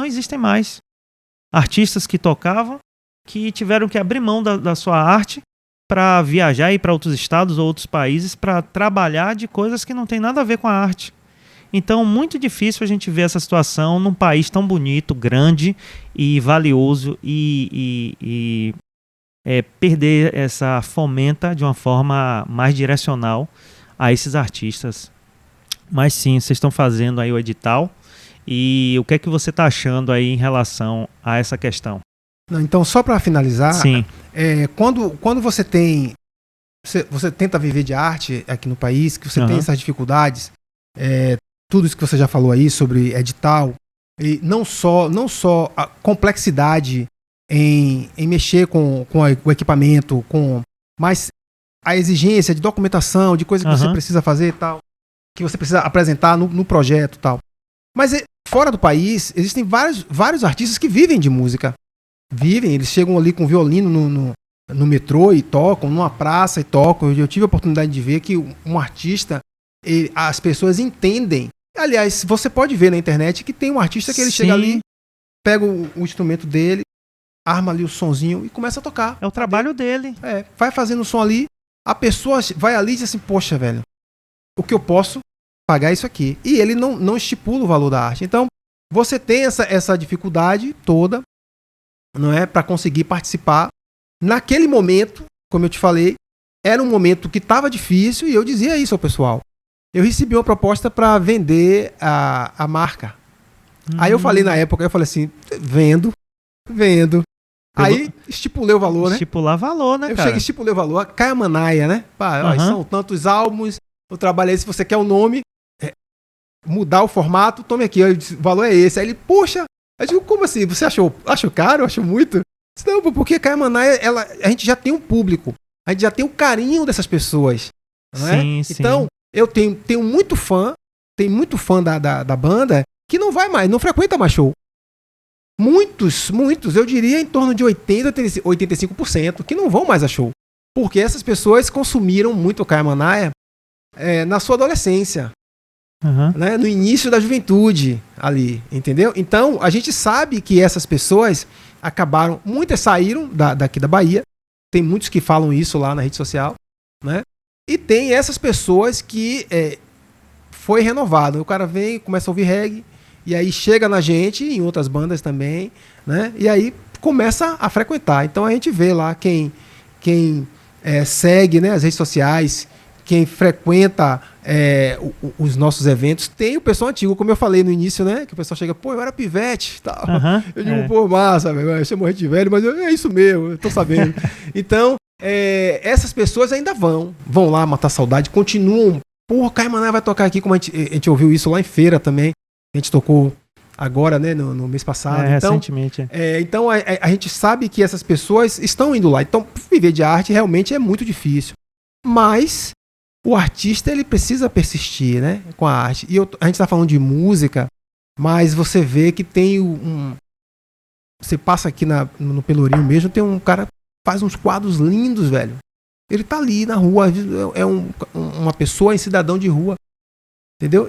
existem mais. Artistas que tocavam, que tiveram que abrir mão da sua arte para viajar e ir para outros estados ou outros países para trabalhar de coisas que não tem nada a ver com a arte. Então, muito difícil a gente ver essa situação num país tão bonito, grande e valioso e perder essa fomenta de uma forma mais direcional a esses artistas. Mas sim, vocês estão fazendo aí o edital. E o que é que você está achando aí em relação a essa questão? Não, então, só para finalizar, sim. Quando você tenta viver de arte aqui no país, que você tem essas dificuldades, tudo isso que você já falou aí sobre edital, e não só a complexidade em mexer com o equipamento, mas a exigência de documentação, de coisa que você precisa fazer e tal, que você precisa apresentar no projeto e tal. Mas fora do país, existem vários artistas que vivem de música. Eles chegam ali com violino no metrô e tocam, numa praça e tocam. Eu tive a oportunidade de ver que um artista, as pessoas entendem. Aliás, você pode ver na internet que tem um artista que ele chega ali, pega o instrumento dele, arma ali o sonzinho e começa a tocar. É o trabalho dele. Vai fazendo o som ali, a pessoa vai ali e diz assim, poxa, velho, o que eu posso pagar isso aqui? E ele não estipula o valor da arte. Então, você tem essa dificuldade toda, não é, para conseguir participar. Naquele momento, como eu te falei, era um momento que estava difícil e eu dizia isso ao pessoal. Eu recebi uma proposta para vender a marca. Aí eu falei na época, eu falei assim, vendo. Aí estipulei o valor, né? Estipular valor, né, cara? Eu cheguei, estipulei o valor. Caia Manaia, né? Ó, são tantos álbuns, o trabalho é esse, se você quer o nome, mudar o formato, tome aqui, o valor é esse. Aí ele, poxa, eu digo, como assim? Você achou caro? Achou muito? Não, porque Caia Manaia, a gente já tem um público, a gente já tem o carinho dessas pessoas. Não é? Sim. Então, eu tenho muito fã, da banda que não vai mais, não frequenta mais show. Muitos, eu diria em torno de 85%, que não vão mais a show. Porque essas pessoas consumiram muito o Caia Manaia na sua adolescência. Né? No início da juventude ali, entendeu? Então, a gente sabe que essas pessoas acabaram, muitas saíram daqui da Bahia, tem muitos que falam isso lá na rede social, né? E tem essas pessoas que foi renovado. O cara vem, começa a ouvir reggae, e aí chega na gente, em outras bandas também, né? E aí começa a frequentar. Então a gente vê lá quem segue, né, as redes sociais, quem frequenta os nossos eventos. Tem o pessoal antigo, como eu falei no início, né? Que o pessoal chega, pô, eu era pivete e tal. Eu digo, pô, massa, eu sei morrer de velho, mas é isso mesmo, eu tô sabendo. Então, essas pessoas ainda vão lá matar saudade, continuam. Porra, Caia Manaia vai tocar aqui, como a gente ouviu isso lá em feira também. A gente tocou agora, né, no mês passado. Então, recentemente. Então, a gente sabe que essas pessoas estão indo lá. Então, viver de arte realmente é muito difícil. Mas o artista, ele precisa persistir, né, com a arte. E a gente está falando de música, mas você vê que tem você passa aqui no Pelourinho mesmo, tem um cara que faz uns quadros lindos, velho. Ele tá ali na rua, uma pessoa, um cidadão de rua, entendeu?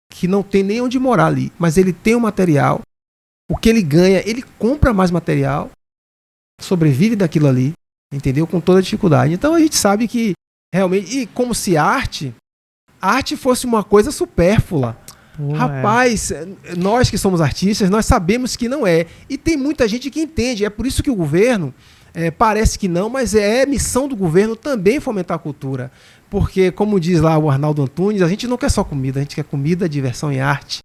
Que não tem nem onde morar ali, mas ele tem o material, o que ele ganha, ele compra mais material, sobrevive daquilo ali, entendeu? Com toda a dificuldade. Então a gente sabe que realmente, e como se a arte fosse uma coisa supérflua. Rapaz, nós que somos artistas, nós sabemos que não é. E tem muita gente que entende, é por isso que o governo, parece que não, mas é missão do governo também fomentar a cultura. Porque, como diz lá o Arnaldo Antunes, a gente não quer só comida, a gente quer comida, diversão e arte.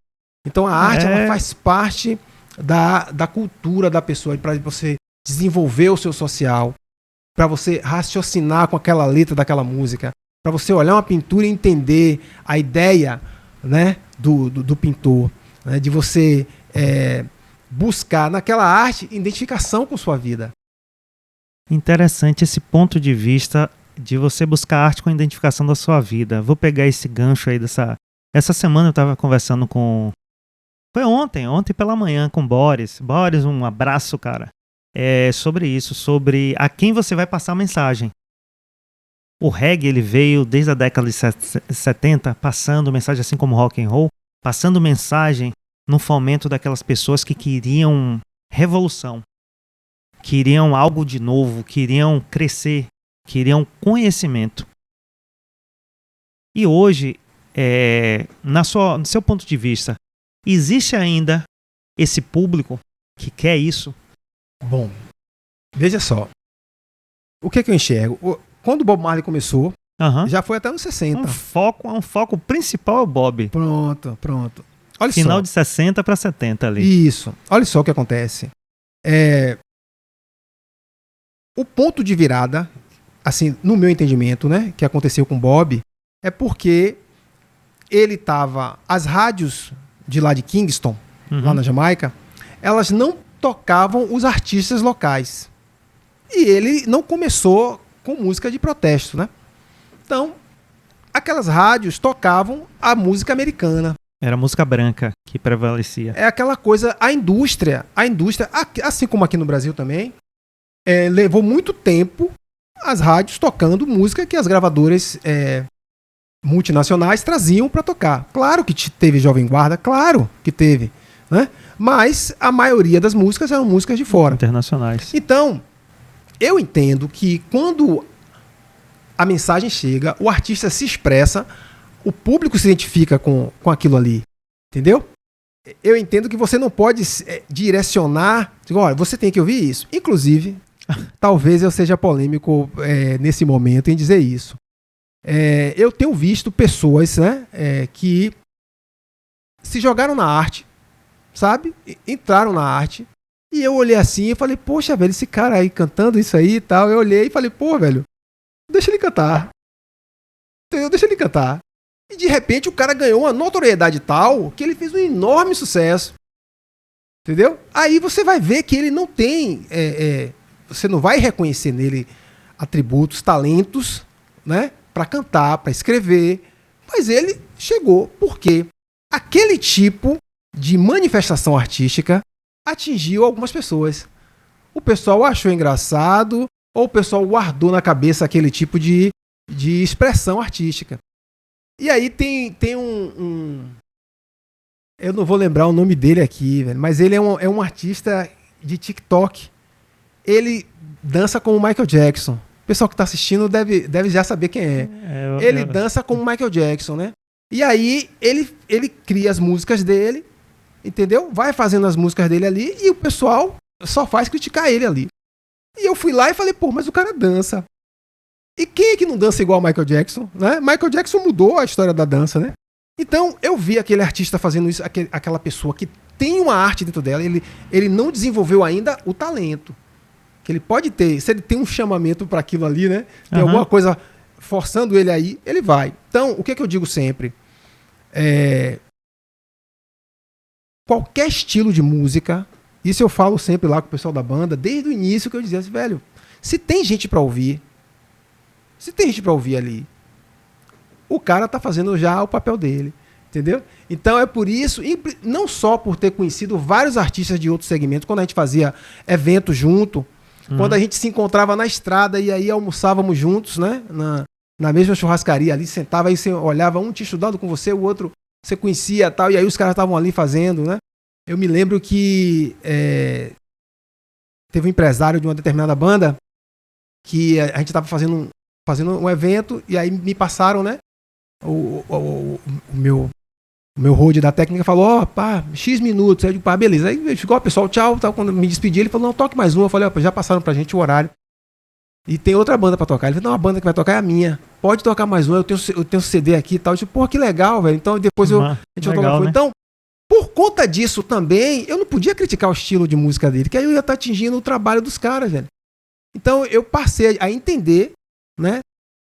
Então a arte ela faz parte da cultura da pessoa, para você desenvolver o seu social, para você raciocinar com aquela letra daquela música, para você olhar uma pintura e entender a ideia, né, do pintor, né, de você buscar naquela arte identificação com sua vida. Interessante esse ponto de vista de você buscar arte com a identificação da sua vida. Vou pegar esse gancho aí Essa semana eu estava conversando com... Foi ontem pela manhã com Boris. Boris, um abraço, cara. Sobre isso, sobre a quem você vai passar a mensagem. O reggae, ele veio desde a década de 70, passando mensagem, assim como o rock and roll, passando mensagem no fomento daquelas pessoas que queriam revolução, queriam algo de novo, queriam crescer, queriam conhecimento. E hoje, no seu ponto de vista, existe ainda esse público que quer isso? Bom, veja só. O que eu enxergo? Quando o Bob Marley começou, já foi até nos 60. Um foco principal é o Bob. Pronto. Olha Final só. de 60 para 70 ali. Isso. Olha só o que acontece. O ponto de virada, assim, no meu entendimento, né, que aconteceu com o Bob, é porque ele tava... As rádios de lá de Kingston, lá na Jamaica, elas não tocavam os artistas locais. E ele não começou com música de protesto, né? Então, aquelas rádios tocavam a música americana. Era a música branca que prevalecia. É aquela coisa, a indústria, assim como aqui no Brasil também, levou muito tempo as rádios tocando música que as gravadoras multinacionais traziam para tocar. Claro que teve Jovem Guarda, claro que teve, né? Mas a maioria das músicas eram músicas de fora. Internacionais. Então, eu entendo que quando a mensagem chega, o artista se expressa, o público se identifica com aquilo ali. Entendeu? Eu entendo que você não pode direcionar, digo, olha, você tem que ouvir isso. Inclusive, talvez eu seja polêmico nesse momento em dizer isso. Eu tenho visto pessoas, né, que se jogaram na arte, sabe? Entraram na arte. E eu olhei assim e falei, poxa, velho, esse cara aí cantando isso aí e tal. Eu olhei e falei, pô, velho, deixa ele cantar. Entendeu? Deixa ele cantar. E de repente o cara ganhou uma notoriedade tal que ele fez um enorme sucesso. Entendeu? Aí você vai ver que ele não tem... você não vai reconhecer nele atributos, talentos, né? Para cantar, para escrever. Mas ele chegou porque aquele tipo de manifestação artística atingiu algumas pessoas. O pessoal achou engraçado ou o pessoal guardou na cabeça aquele tipo de expressão artística. E aí tem eu não vou lembrar o nome dele aqui, velho, mas ele é um artista de TikTok. Ele dança como o Michael Jackson. O pessoal que está assistindo deve já saber quem é. Ele dança como o Michael Jackson, né? E aí ele cria as músicas dele, entendeu? Vai fazendo as músicas dele ali e o pessoal só faz criticar ele ali. E eu fui lá e falei, pô, mas o cara dança. E quem é que não dança igual o Michael Jackson, né? Michael Jackson mudou a história da dança, né? Então, eu vi aquele artista fazendo isso, aquela pessoa que tem uma arte dentro dela, ele não desenvolveu ainda o talento. Que ele pode ter, se ele tem um chamamento para aquilo ali, né? Tem alguma coisa forçando ele aí, ele vai. Então, o que eu digo sempre? Qualquer estilo de música, isso eu falo sempre lá com o pessoal da banda, desde o início que eu dizia assim, velho, se tem gente para ouvir ali, o cara tá fazendo já o papel dele, entendeu? Então é por isso, não só por ter conhecido vários artistas de outros segmentos, quando a gente fazia eventos junto, quando a gente se encontrava na estrada e aí almoçávamos juntos, né? Na mesma churrascaria ali, sentava aí, você olhava, um tinha estudado com você, o outro você conhecia tal, e aí os caras estavam ali fazendo, né? Eu me lembro que teve um empresário de uma determinada banda que a gente estava fazendo um evento e aí me passaram, né? O meu road da técnica falou, X minutos. Aí eu digo, beleza. Aí ficou, pessoal, tchau. Quando me despedi, ele falou, não, toque mais uma. Eu falei, já passaram pra gente o horário. E tem outra banda pra tocar. Ele falou, não, a banda que vai tocar é a minha. Pode tocar mais uma, eu tenho CD aqui e tal. Eu disse, que legal, velho. Então depois a gente vai tocar. Né? Então, por conta disso também, eu não podia criticar o estilo de música dele, que aí eu ia estar atingindo o trabalho dos caras, velho. Então eu passei a entender, né,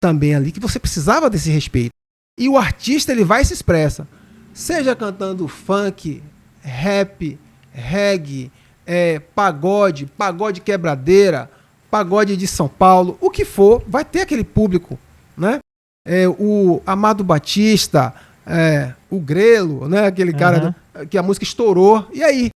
também ali, que você precisava desse respeito. E o artista, ele vai e se expressa. Seja cantando funk, rap, reggae, pagode quebradeira, pagode de São Paulo, o que for, vai ter aquele público, né? O Amado Batista, o Grelo, né? Aquele cara que a música estourou. E aí?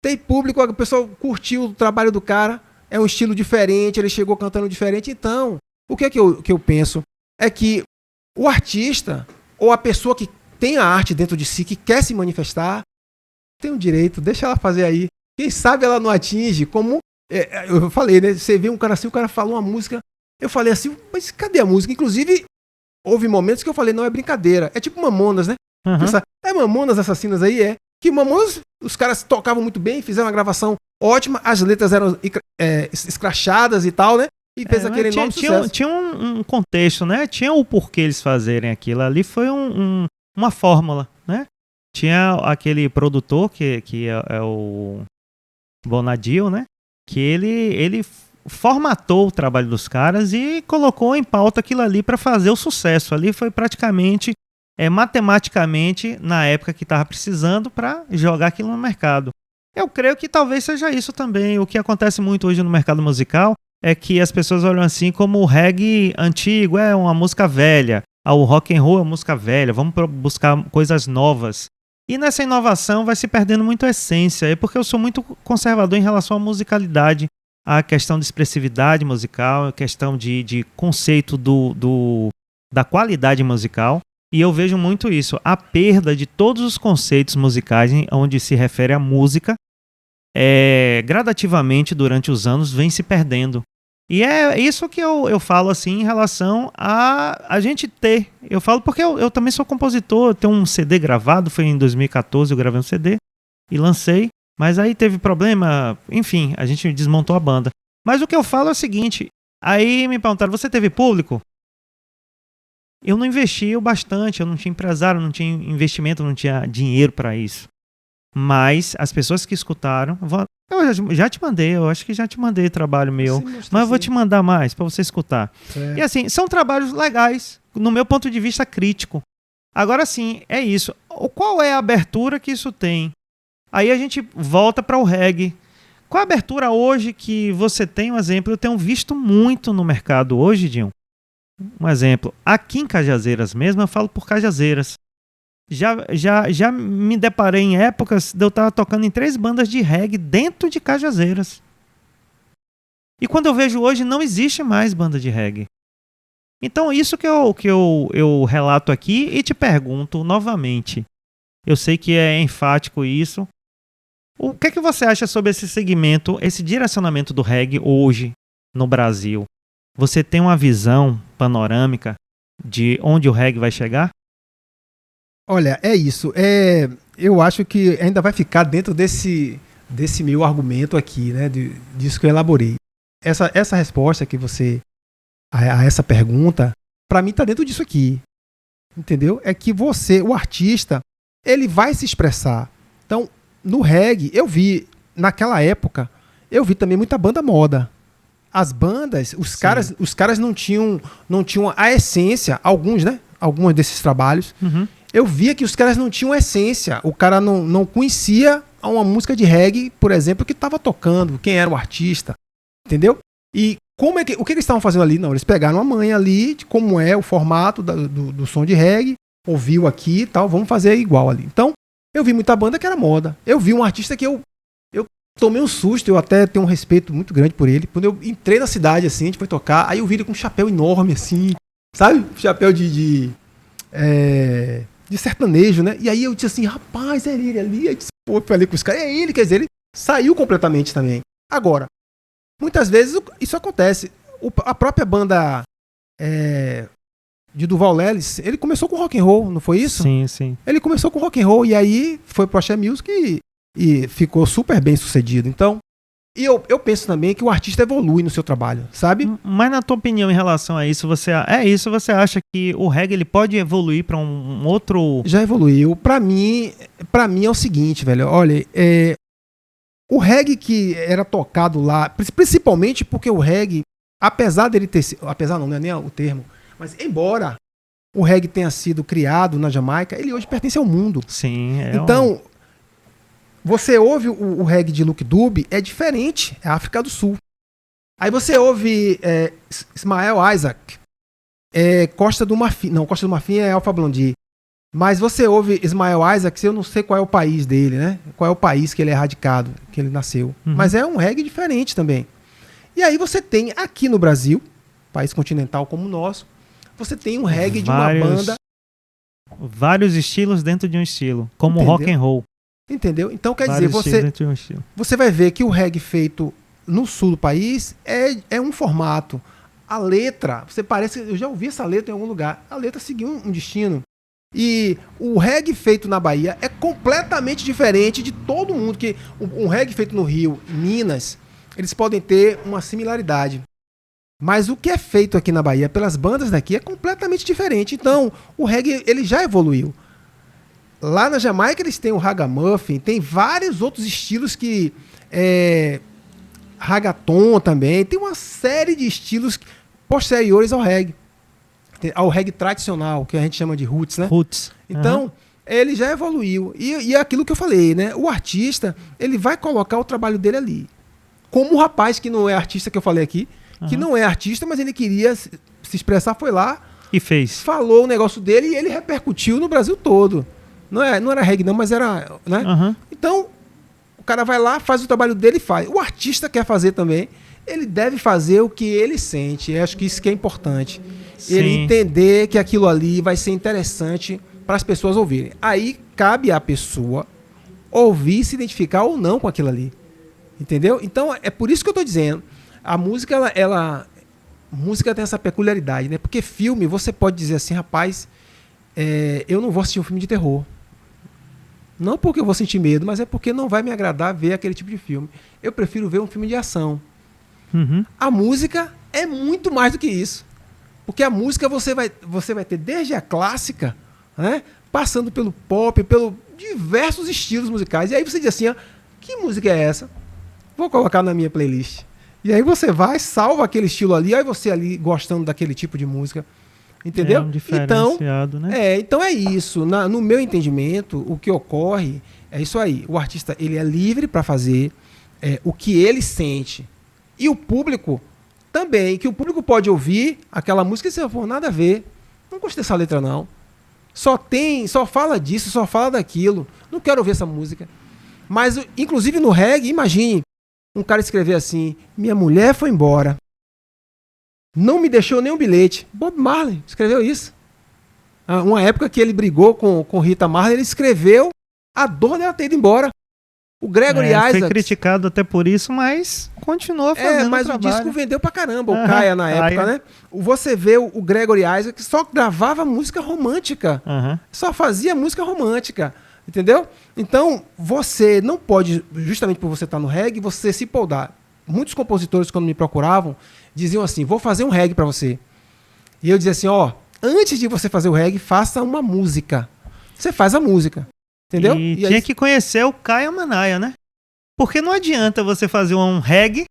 Tem público, a pessoa curtiu o trabalho do cara, é um estilo diferente, ele chegou cantando diferente. Então, o que é que eu penso? É que o artista, ou a pessoa que tem a arte dentro de si, que quer se manifestar, tem o direito, deixa ela fazer aí. Quem sabe ela não atinge, como eu falei, né? Você vê um cara assim, o cara falou uma música, eu falei assim, mas cadê a música? Inclusive, houve momentos que eu falei, não, é brincadeira. É tipo Mamonas, né? Pensa, Mamonas Assassinas aí, que Mamonas, os caras tocavam muito bem, fizeram uma gravação ótima, as letras eram escrachadas e tal, né? E fez aquele enorme sucesso. Tinha um contexto, né? Tinha o porquê eles fazerem aquilo. Ali foi uma fórmula, né? Tinha aquele produtor, que é o Bonadio, né? Que ele formatou o trabalho dos caras e colocou em pauta aquilo ali para fazer o sucesso. Ali foi praticamente, matematicamente, na época que estava precisando, para jogar aquilo no mercado. Eu creio que talvez seja isso também. O que acontece muito hoje no mercado musical é que as pessoas olham assim como o reggae antigo, é uma música velha. O rock and roll é uma música velha, vamos buscar coisas novas. E nessa inovação vai se perdendo muito a essência. É porque eu sou muito conservador em relação à musicalidade, à questão de expressividade musical, a questão de conceito da qualidade musical. E eu vejo muito isso, a perda de todos os conceitos musicais onde se refere à música, gradativamente durante os anos vem se perdendo. E é isso que eu falo assim em relação a gente ter. Eu falo porque eu também sou compositor, eu tenho um CD gravado, foi em 2014 eu gravei um CD e lancei, mas aí teve problema, enfim, a gente desmontou a banda. Mas o que eu falo é o seguinte, aí me perguntaram, você teve público? Eu não investi o bastante, eu não tinha empresário, não tinha investimento, não tinha dinheiro para isso. Mas as pessoas que escutaram, eu já te mandei, eu acho que já te mandei trabalho meu, mas eu vou te mandar mais para você escutar. E assim, são trabalhos legais, no meu ponto de vista crítico. Agora sim, é isso. Qual é a abertura que isso tem? Aí a gente volta para o reggae. Qual a abertura hoje que você tem? Um exemplo, eu tenho visto muito no mercado hoje, Dinho. Um exemplo, aqui em Cajazeiras mesmo, eu falo por Cajazeiras. Já me deparei em épocas de eu estar tocando em 3 bandas de reggae dentro de Cajazeiras. E quando eu vejo hoje, não existe mais banda de reggae. Então, isso que eu relato aqui e te pergunto novamente. Eu sei que é enfático isso. O que é que você acha sobre esse segmento, esse direcionamento do reggae hoje no Brasil? Você tem uma visão panorâmica de onde o reggae vai chegar? Olha, é isso. Eu acho que ainda vai ficar dentro desse meu argumento aqui, né? Disso que eu elaborei. Essa resposta que você... A essa pergunta, para mim tá dentro disso aqui. Entendeu? É que você, o artista, ele vai se expressar. Então, no reggae, naquela época, eu vi também muita banda moda. As bandas, os caras não tinham a essência, alguns, né? Alguns desses trabalhos. Uhum. Eu via que os caras não tinham essência. O cara não conhecia uma música de reggae, por exemplo, que estava tocando, quem era o artista. Entendeu? E o que eles estavam fazendo ali? Não, eles pegaram a manha ali de como é o formato do som de reggae, ouviu aqui e tal, vamos fazer igual ali. Então, eu vi muita banda que era moda. Eu vi um artista que eu tomei um susto, eu até tenho um respeito muito grande por ele. Quando eu entrei na cidade, assim, a gente foi tocar, aí eu vi ele com um chapéu enorme, assim, sabe? Chapéu de sertanejo, né? E aí eu disse assim, rapaz, é ele ali. Eu disse, pô, eu falei com os caras, é ele, quer dizer, ele saiu completamente também. Agora, muitas vezes isso acontece. A própria banda de Duval Lelis, ele começou com rock and roll, não foi isso? Sim, sim. Ele começou com rock and roll e aí foi pro Axé Music e ficou super bem sucedido. Então, e eu penso também que o artista evolui no seu trabalho, sabe? Mas na tua opinião em relação a isso, você acha que o reggae ele pode evoluir para um outro... Já evoluiu. Pra mim é o seguinte, velho, olha, o reggae que era tocado lá, principalmente porque o reggae, apesar dele ter sido, apesar não é nem o termo, mas embora o reggae tenha sido criado na Jamaica, ele hoje pertence ao mundo. Sim. Então, você ouve o reggae de Luke Dube, é diferente, é África do Sul. Aí você ouve Ismael Isaac, Costa do Marfim, não, Costa do Marfim é Alpha Blondy. Mas você ouve Ismael Isaac, eu não sei qual é o país dele, né? Qual é o país que ele é radicado, que ele nasceu. Uhum. Mas é um reggae diferente também. E aí você tem aqui no Brasil, país continental como o nosso, você tem um reggae de uma banda... Vários estilos dentro de um estilo, como rock and roll. Entendeu? Então quer dizer, você vai ver que o reggae feito no sul do país é um formato. A letra, eu já ouvi essa letra em algum lugar, a letra seguiu um destino. E o reggae feito na Bahia é completamente diferente de todo mundo, que um reggae feito no Rio, Minas, eles podem ter uma similaridade. Mas o que é feito aqui na Bahia pelas bandas daqui é completamente diferente. Então, o reggae ele já evoluiu. Lá na Jamaica eles têm o ragamuffin, tem vários outros estilos que... Ragaton também, tem uma série de estilos posteriores ao reggae. Ao reggae tradicional, que a gente chama de roots, né? Roots. Então, ele já evoluiu. E é aquilo que eu falei, né? O artista, ele vai colocar o trabalho dele ali. Como o rapaz que não é artista, que eu falei aqui, que não é artista, mas ele queria se expressar, foi lá... E fez. Falou o negócio dele e ele repercutiu no Brasil todo. Não era reggae não, mas era... Né? Então, o cara vai lá, faz o trabalho dele e faz. O artista quer fazer também. Ele deve fazer o que ele sente. Eu acho que isso que é importante. ele Sim. entender que aquilo ali vai ser interessante para as pessoas ouvirem. Aí cabe à pessoa ouvir, se identificar ou não com aquilo ali. Entendeu? Então é por isso que eu estou dizendo. A música, música tem essa peculiaridade, né? Porque filme, você pode dizer assim, rapaz, eu não vou assistir um filme de terror. Não porque eu vou sentir medo, mas é porque não vai me agradar ver aquele tipo de filme. Eu prefiro ver um filme de ação. Uhum. A música é muito mais do que isso. Porque a música você vai ter desde a clássica, né, passando pelo pop, pelo diversos estilos musicais. E aí você diz assim, ó, que música é essa? Vou colocar na minha playlist. E aí você vai, salva aquele estilo ali, aí você ali gostando daquele tipo de música. Entendeu? É um diferenciado, né? Então é isso. No meu entendimento, o que ocorre é isso aí. O artista ele é livre para fazer o que ele sente. E o público também, que o público pode ouvir aquela música e se for nada a ver. Não gostei dessa letra, não. Só fala disso, só fala daquilo. Não quero ouvir essa música. Mas, inclusive no reggae, imagine um cara escrever assim: minha mulher foi embora. Não me deixou nem um bilhete. Bob Marley escreveu isso. Uma época que ele brigou com Rita Marley, ele escreveu a dor dela ter ido embora. O Gregory Isaacs... Foi criticado até por isso, mas continuou fazendo mas o disco vendeu pra caramba, o Kaya na época, né? Você vê o Gregory Isaacs só gravava música romântica. Só fazia música romântica. Entendeu? Então, você não pode, justamente por você estar no reggae, você se podar. Muitos compositores, quando me procuravam, diziam assim, vou fazer um reggae para você. E eu dizia assim, antes de você fazer o reggae, faça uma música. Você faz a música. Entendeu? E tinha aí... que conhecer o Kaya Manaya, né? Porque não adianta você fazer um reggae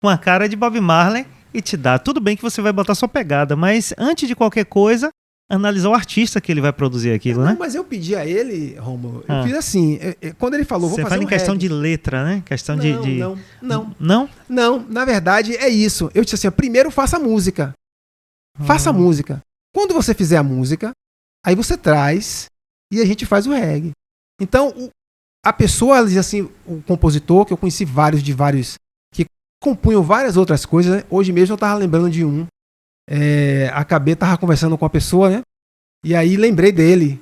com a cara de Bob Marley e te dar. Tudo bem que você vai botar sua pegada, mas antes de qualquer coisa, analisar o artista que ele vai produzir aquilo, né? Mas eu pedi a ele, Rômulo, eu fiz assim, quando ele falou, vou você fazer fala um em questão reggae. de letra, né? Questão Não. Não? Não, na verdade é isso. Eu disse assim, primeiro faça a música. Faça a música. Quando você fizer a música, aí você traz e a gente faz o reggae. Então, a pessoa, assim, o compositor, que eu conheci vários que compunham várias outras coisas, né? Hoje mesmo eu estava lembrando de um. Tava conversando com a pessoa, né? E aí lembrei dele.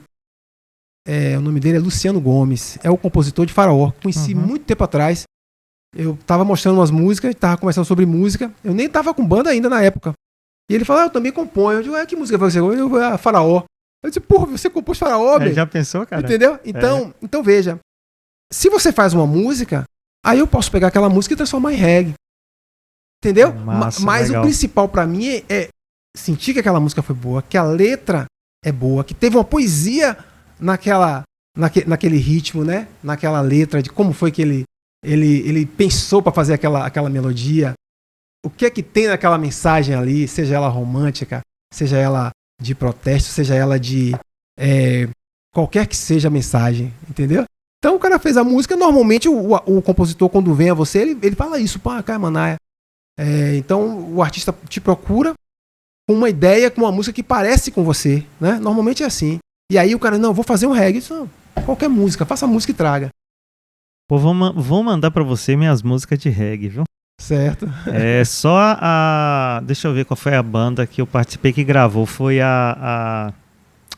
O nome dele é Luciano Gomes. É o compositor de Faraó. Conheci muito tempo atrás. Eu tava mostrando umas músicas, tava conversando sobre música. Eu nem tava com banda ainda na época. E ele falou, eu também componho. Eu digo, que música você? Eu Faraó. Eu disse, porra, você compôs Faraó, velho? Já pensou, cara? Entendeu? Então veja. Se você faz uma música, aí eu posso pegar aquela música e transformar em reggae. Entendeu? Mas legal. O principal pra mim é sentir que aquela música foi boa, que a letra é boa, que teve uma poesia naquele ritmo, né? Naquela letra, de como foi que ele pensou para fazer aquela melodia. O que é que tem naquela mensagem ali, seja ela romântica, seja ela de protesto, seja ela de qualquer que seja a mensagem, entendeu? Então o cara fez a música, normalmente o compositor, quando vem a você, ele fala isso, pá, Kaya Manaya. Então o artista te procura com uma ideia, com uma música que parece com você, né? Normalmente é assim. E aí o cara, não, vou fazer um reggae. Não, qualquer música, faça a música e traga. Pô, vou mandar pra você minhas músicas de reggae, viu? Certo. Só deixa eu ver qual foi a banda que eu participei que gravou. Foi a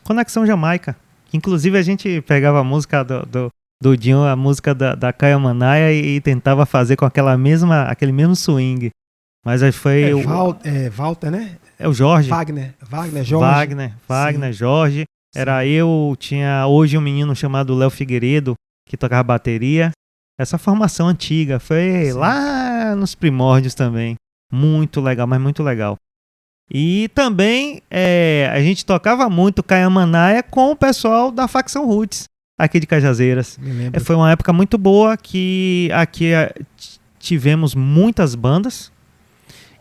Conexão Jamaica. Inclusive a gente pegava a música do Dinho, a música da Kaya Manaya e tentava fazer com aquele mesmo swing. Mas aí foi Walter, né? É o Jorge. Wagner, Jorge. Wagner, Jorge. Era tinha hoje um menino chamado Léo Figueiredo, que tocava bateria. Essa formação antiga, foi lá nos primórdios também. Muito legal, mas muito legal. E também a gente tocava muito Kaya Manaya com o pessoal da facção Roots, aqui de Cajazeiras. Me lembro. Foi uma época muito boa que aqui tivemos muitas bandas.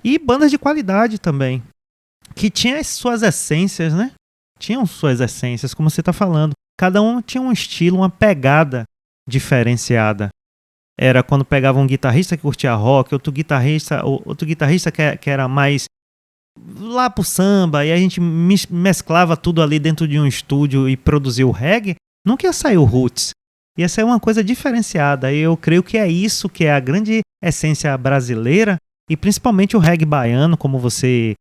E bandas de qualidade também. Que tinha as suas essências, né? Tinham suas essências, como você está falando. Cada um tinha um estilo, uma pegada diferenciada. Era quando pegava um guitarrista que curtia rock, outro guitarrista que era mais lá pro samba, e a gente mesclava tudo ali dentro de um estúdio e produzia o reggae, nunca ia sair o roots. Ia sair uma coisa diferenciada. E eu creio que é isso que é a grande essência brasileira, e principalmente o reggae baiano, como você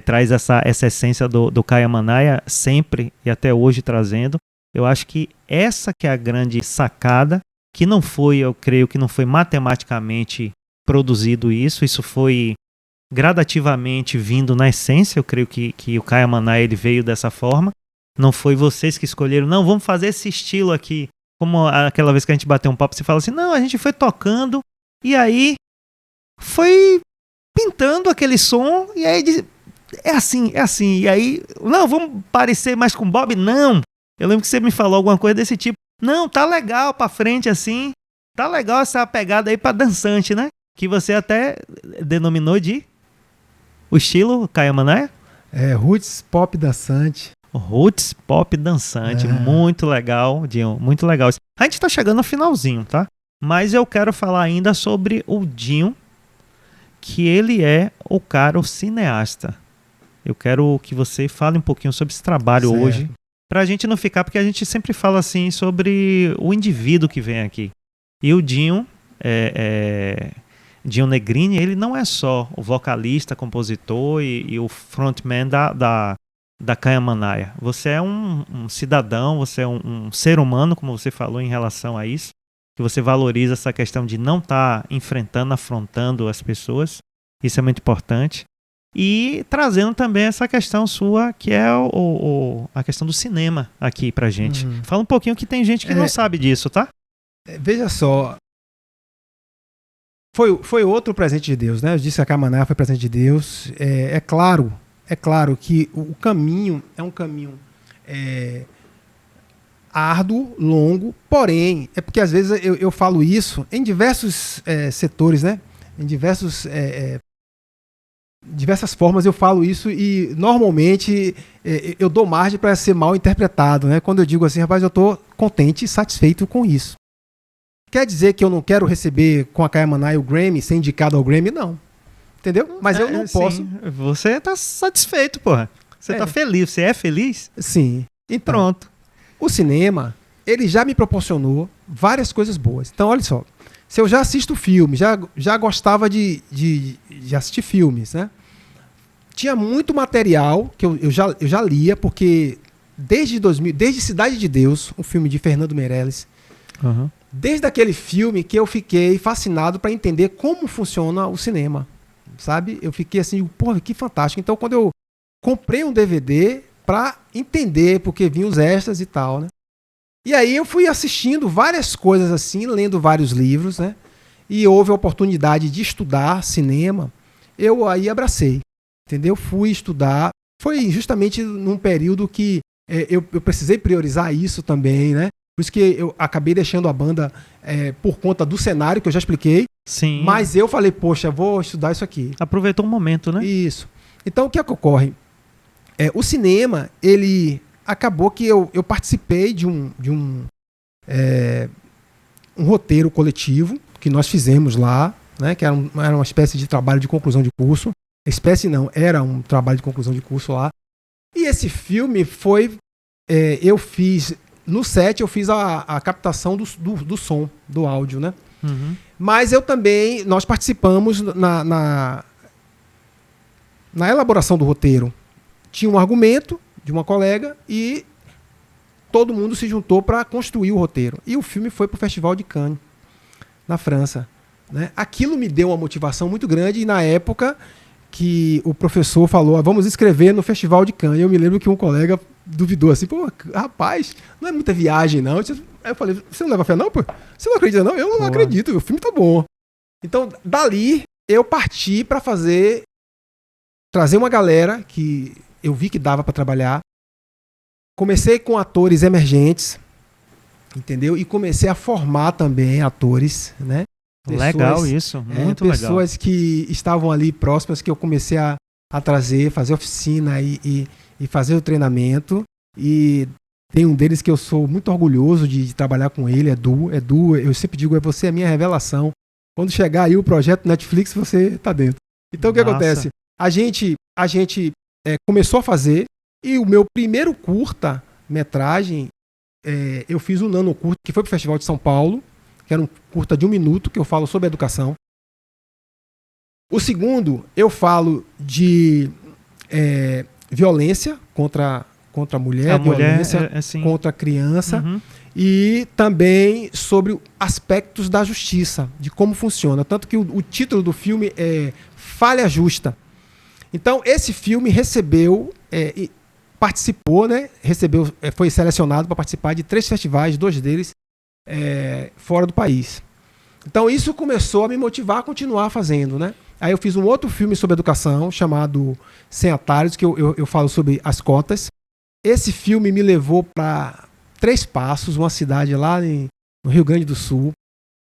traz essa essência do Kaya Manaya sempre e até hoje trazendo. Eu acho que essa que é a grande sacada, que não foi, eu creio que não foi matematicamente produzido isso foi gradativamente vindo na essência. Eu creio que o Kaya Manaya ele veio dessa forma. Não foi vocês que escolheram, não, vamos fazer esse estilo aqui. Como aquela vez que a gente bateu um papo, você fala assim, não, a gente foi tocando e aí foi pintando aquele som e aí é assim. E aí, não, vamos parecer mais com Bob? Não. Eu lembro que você me falou alguma coisa desse tipo. Não, tá legal pra frente assim. Tá legal essa pegada aí pra dançante, né? Que você até denominou de o estilo Kaya Manaya? Roots Pop Dançante. Roots Pop Dançante. Muito legal, Dinho. Muito legal. A gente tá chegando no finalzinho, tá? Mas eu quero falar ainda sobre o Dinho, que ele é o cara, o cineasta. Eu quero que você fale um pouquinho sobre esse trabalho hoje, pra gente não ficar, porque a gente sempre fala assim sobre o indivíduo que vem aqui. E o Dinho, Dinho Negrini, ele não é só o vocalista, compositor e o frontman da Kaya Manaya. Você é um cidadão, você é um ser humano, como você falou em relação a isso, que você valoriza essa questão de não estar enfrentando, afrontando as pessoas. Isso é muito importante. E trazendo também essa questão sua, que é a questão do cinema aqui pra gente. Fala um pouquinho, que tem gente que não sabe disso, tá? Veja só, foi outro presente de Deus, né? Eu disse que a Kaya Manaya foi presente de Deus. É claro que o caminho é um caminho árduo, longo, porém, é porque às vezes eu falo isso em diversos setores, né? Em diversas formas eu falo isso e normalmente eu dou margem para ser mal interpretado, né? Quando eu digo assim, rapaz, eu estou contente e satisfeito com isso. Quer dizer que eu não quero receber com a Kaya Manaya o Grammy, ser indicado ao Grammy? Não. Entendeu? Mas eu não posso. Sim. Você está satisfeito, porra. Você está feliz. Você é feliz? Sim. Então, pronto. O cinema, ele já me proporcionou várias coisas boas. Então, olha só. Se eu já assisto filmes, já gostava de assistir filmes, né? Tinha muito material que eu já lia, porque desde Cidade de Deus, um filme de Fernando Meirelles, desde aquele filme que eu fiquei fascinado para entender como funciona o cinema, sabe? Eu fiquei assim, porra, que fantástico. Então, quando eu comprei um DVD para entender, porque vinham os extras e tal, né? E aí eu fui assistindo várias coisas assim, lendo vários livros, né? E houve a oportunidade de estudar cinema. Eu aí abracei, entendeu? Fui estudar. Foi justamente num período que eu precisei priorizar isso também, né? Por isso que eu acabei deixando a banda por conta do cenário, que eu já expliquei. Sim. Mas eu falei, poxa, vou estudar isso aqui. Aproveitou o momento, né? Isso. Então, o que é que ocorre? O cinema, ele... Acabou que eu participei de um roteiro coletivo que nós fizemos lá, né, que era uma espécie de trabalho de conclusão de curso. Espécie não, era um trabalho de conclusão de curso lá. E esse filme foi... eu fiz... No set eu fiz a captação do som, do áudio, né? Mas nós participamos na elaboração do roteiro. Tinha um argumento de uma colega e todo mundo se juntou para construir o roteiro. E o filme foi para o Festival de Cannes, na França, né? Aquilo me deu uma motivação muito grande e na época que o professor falou, vamos escrever no Festival de Cannes. Eu me lembro que um colega duvidou assim, pô, rapaz, não é muita viagem não. Aí eu falei, você não leva fé não, pô? Você não acredita não? Eu não acredito, o filme tá bom. Então, dali, eu parti para trazer uma galera que eu vi que dava para trabalhar. Comecei com atores emergentes, entendeu? E comecei a formar também atores, né? Legal isso, muito legal. Pessoas que estavam ali próximas, que eu comecei a trazer, fazer oficina e fazer o treinamento. E tem um deles que eu sou muito orgulhoso de trabalhar com ele, Edu, eu sempre digo, você é a minha revelação. Quando chegar aí o projeto Netflix, você tá dentro. Então o que acontece? A gente começou a fazer, e o meu primeiro curta-metragem, eu fiz um nanocurta, que foi pro Festival de São Paulo, que era um curta de 1 minuto, que eu falo sobre educação. O segundo, eu falo de violência contra a mulher, violência contra a criança, e também sobre aspectos da justiça, de como funciona. Tanto que o título do filme é Falha Justa. Então, esse filme participou, né? Foi selecionado para participar de 3 festivais, 2 deles fora do país. Então, isso começou a me motivar a continuar fazendo, né? Aí eu fiz um outro filme sobre educação, chamado Sem Atalhos, que eu falo sobre as cotas. Esse filme me levou para Três Passos, uma cidade lá no Rio Grande do Sul,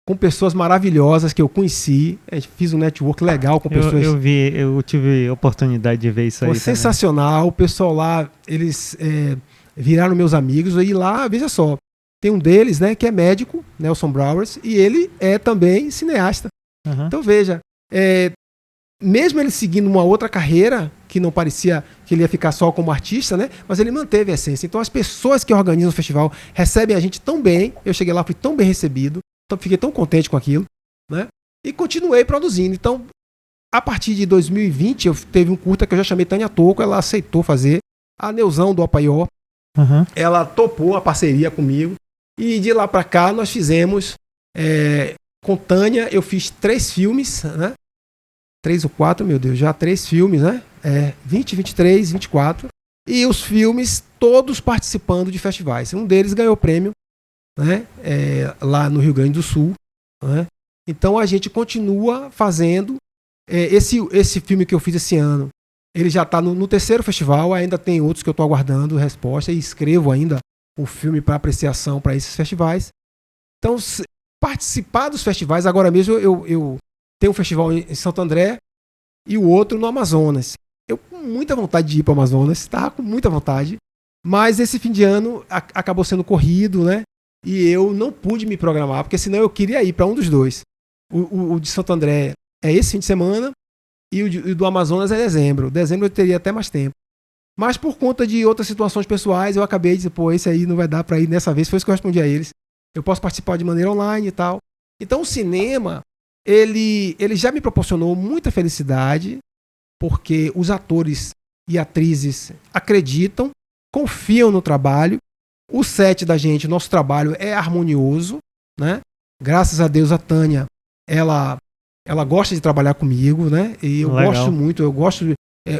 com pessoas maravilhosas que eu conheci. Fiz um network legal com pessoas. Eu tive oportunidade de ver isso aí. Foi sensacional. Também. O pessoal lá, eles viraram meus amigos. E lá, veja só, tem um deles, né, que é médico, Nelson Browers, e ele é também cineasta. Então veja, mesmo ele seguindo uma outra carreira, que não parecia que ele ia ficar só como artista, né? Mas ele manteve a essência. Então as pessoas que organizam o festival recebem a gente tão bem. Eu cheguei lá, fui tão bem recebido, fiquei tão contente com aquilo, né? E continuei produzindo. Então, a partir de 2020, eu teve um curta que eu já chamei Tânia Toco, ela aceitou fazer. A Neuzão do Apaió, ela topou a parceria comigo. E de lá pra cá nós fizemos, com Tânia, eu fiz 3 filmes, né? 3 ou 4, meu Deus, já 3 filmes, né? 20, 23, 24. E os filmes todos participando de festivais. Um deles ganhou prêmio, né? Lá no Rio Grande do Sul, né? Então a gente continua fazendo. Esse filme que eu fiz esse ano, ele já está no 3º festival. Ainda tem outros que eu estou aguardando resposta e escrevo ainda o filme para apreciação para esses festivais. Então, participar dos festivais, agora mesmo eu tenho um festival em Santo André e o outro no Amazonas. Eu com muita vontade de ir para o Amazonas, estava com muita vontade, mas esse fim de ano acabou sendo corrido, né? E eu não pude me programar, porque senão eu queria ir para um dos dois. O de Santo André é esse fim de semana e o do Amazonas é dezembro. Dezembro eu teria até mais tempo. Mas por conta de outras situações pessoais, eu acabei de dizer, esse aí não vai dar para ir nessa vez. Foi isso que eu respondi a eles. Eu posso participar de maneira online e tal. Então o cinema, ele já me proporcionou muita felicidade, porque os atores e atrizes acreditam, confiam no trabalho. O set da gente, nosso trabalho é harmonioso, né? Graças a Deus a Tânia, ela gosta de trabalhar comigo, né? E eu gosto muito,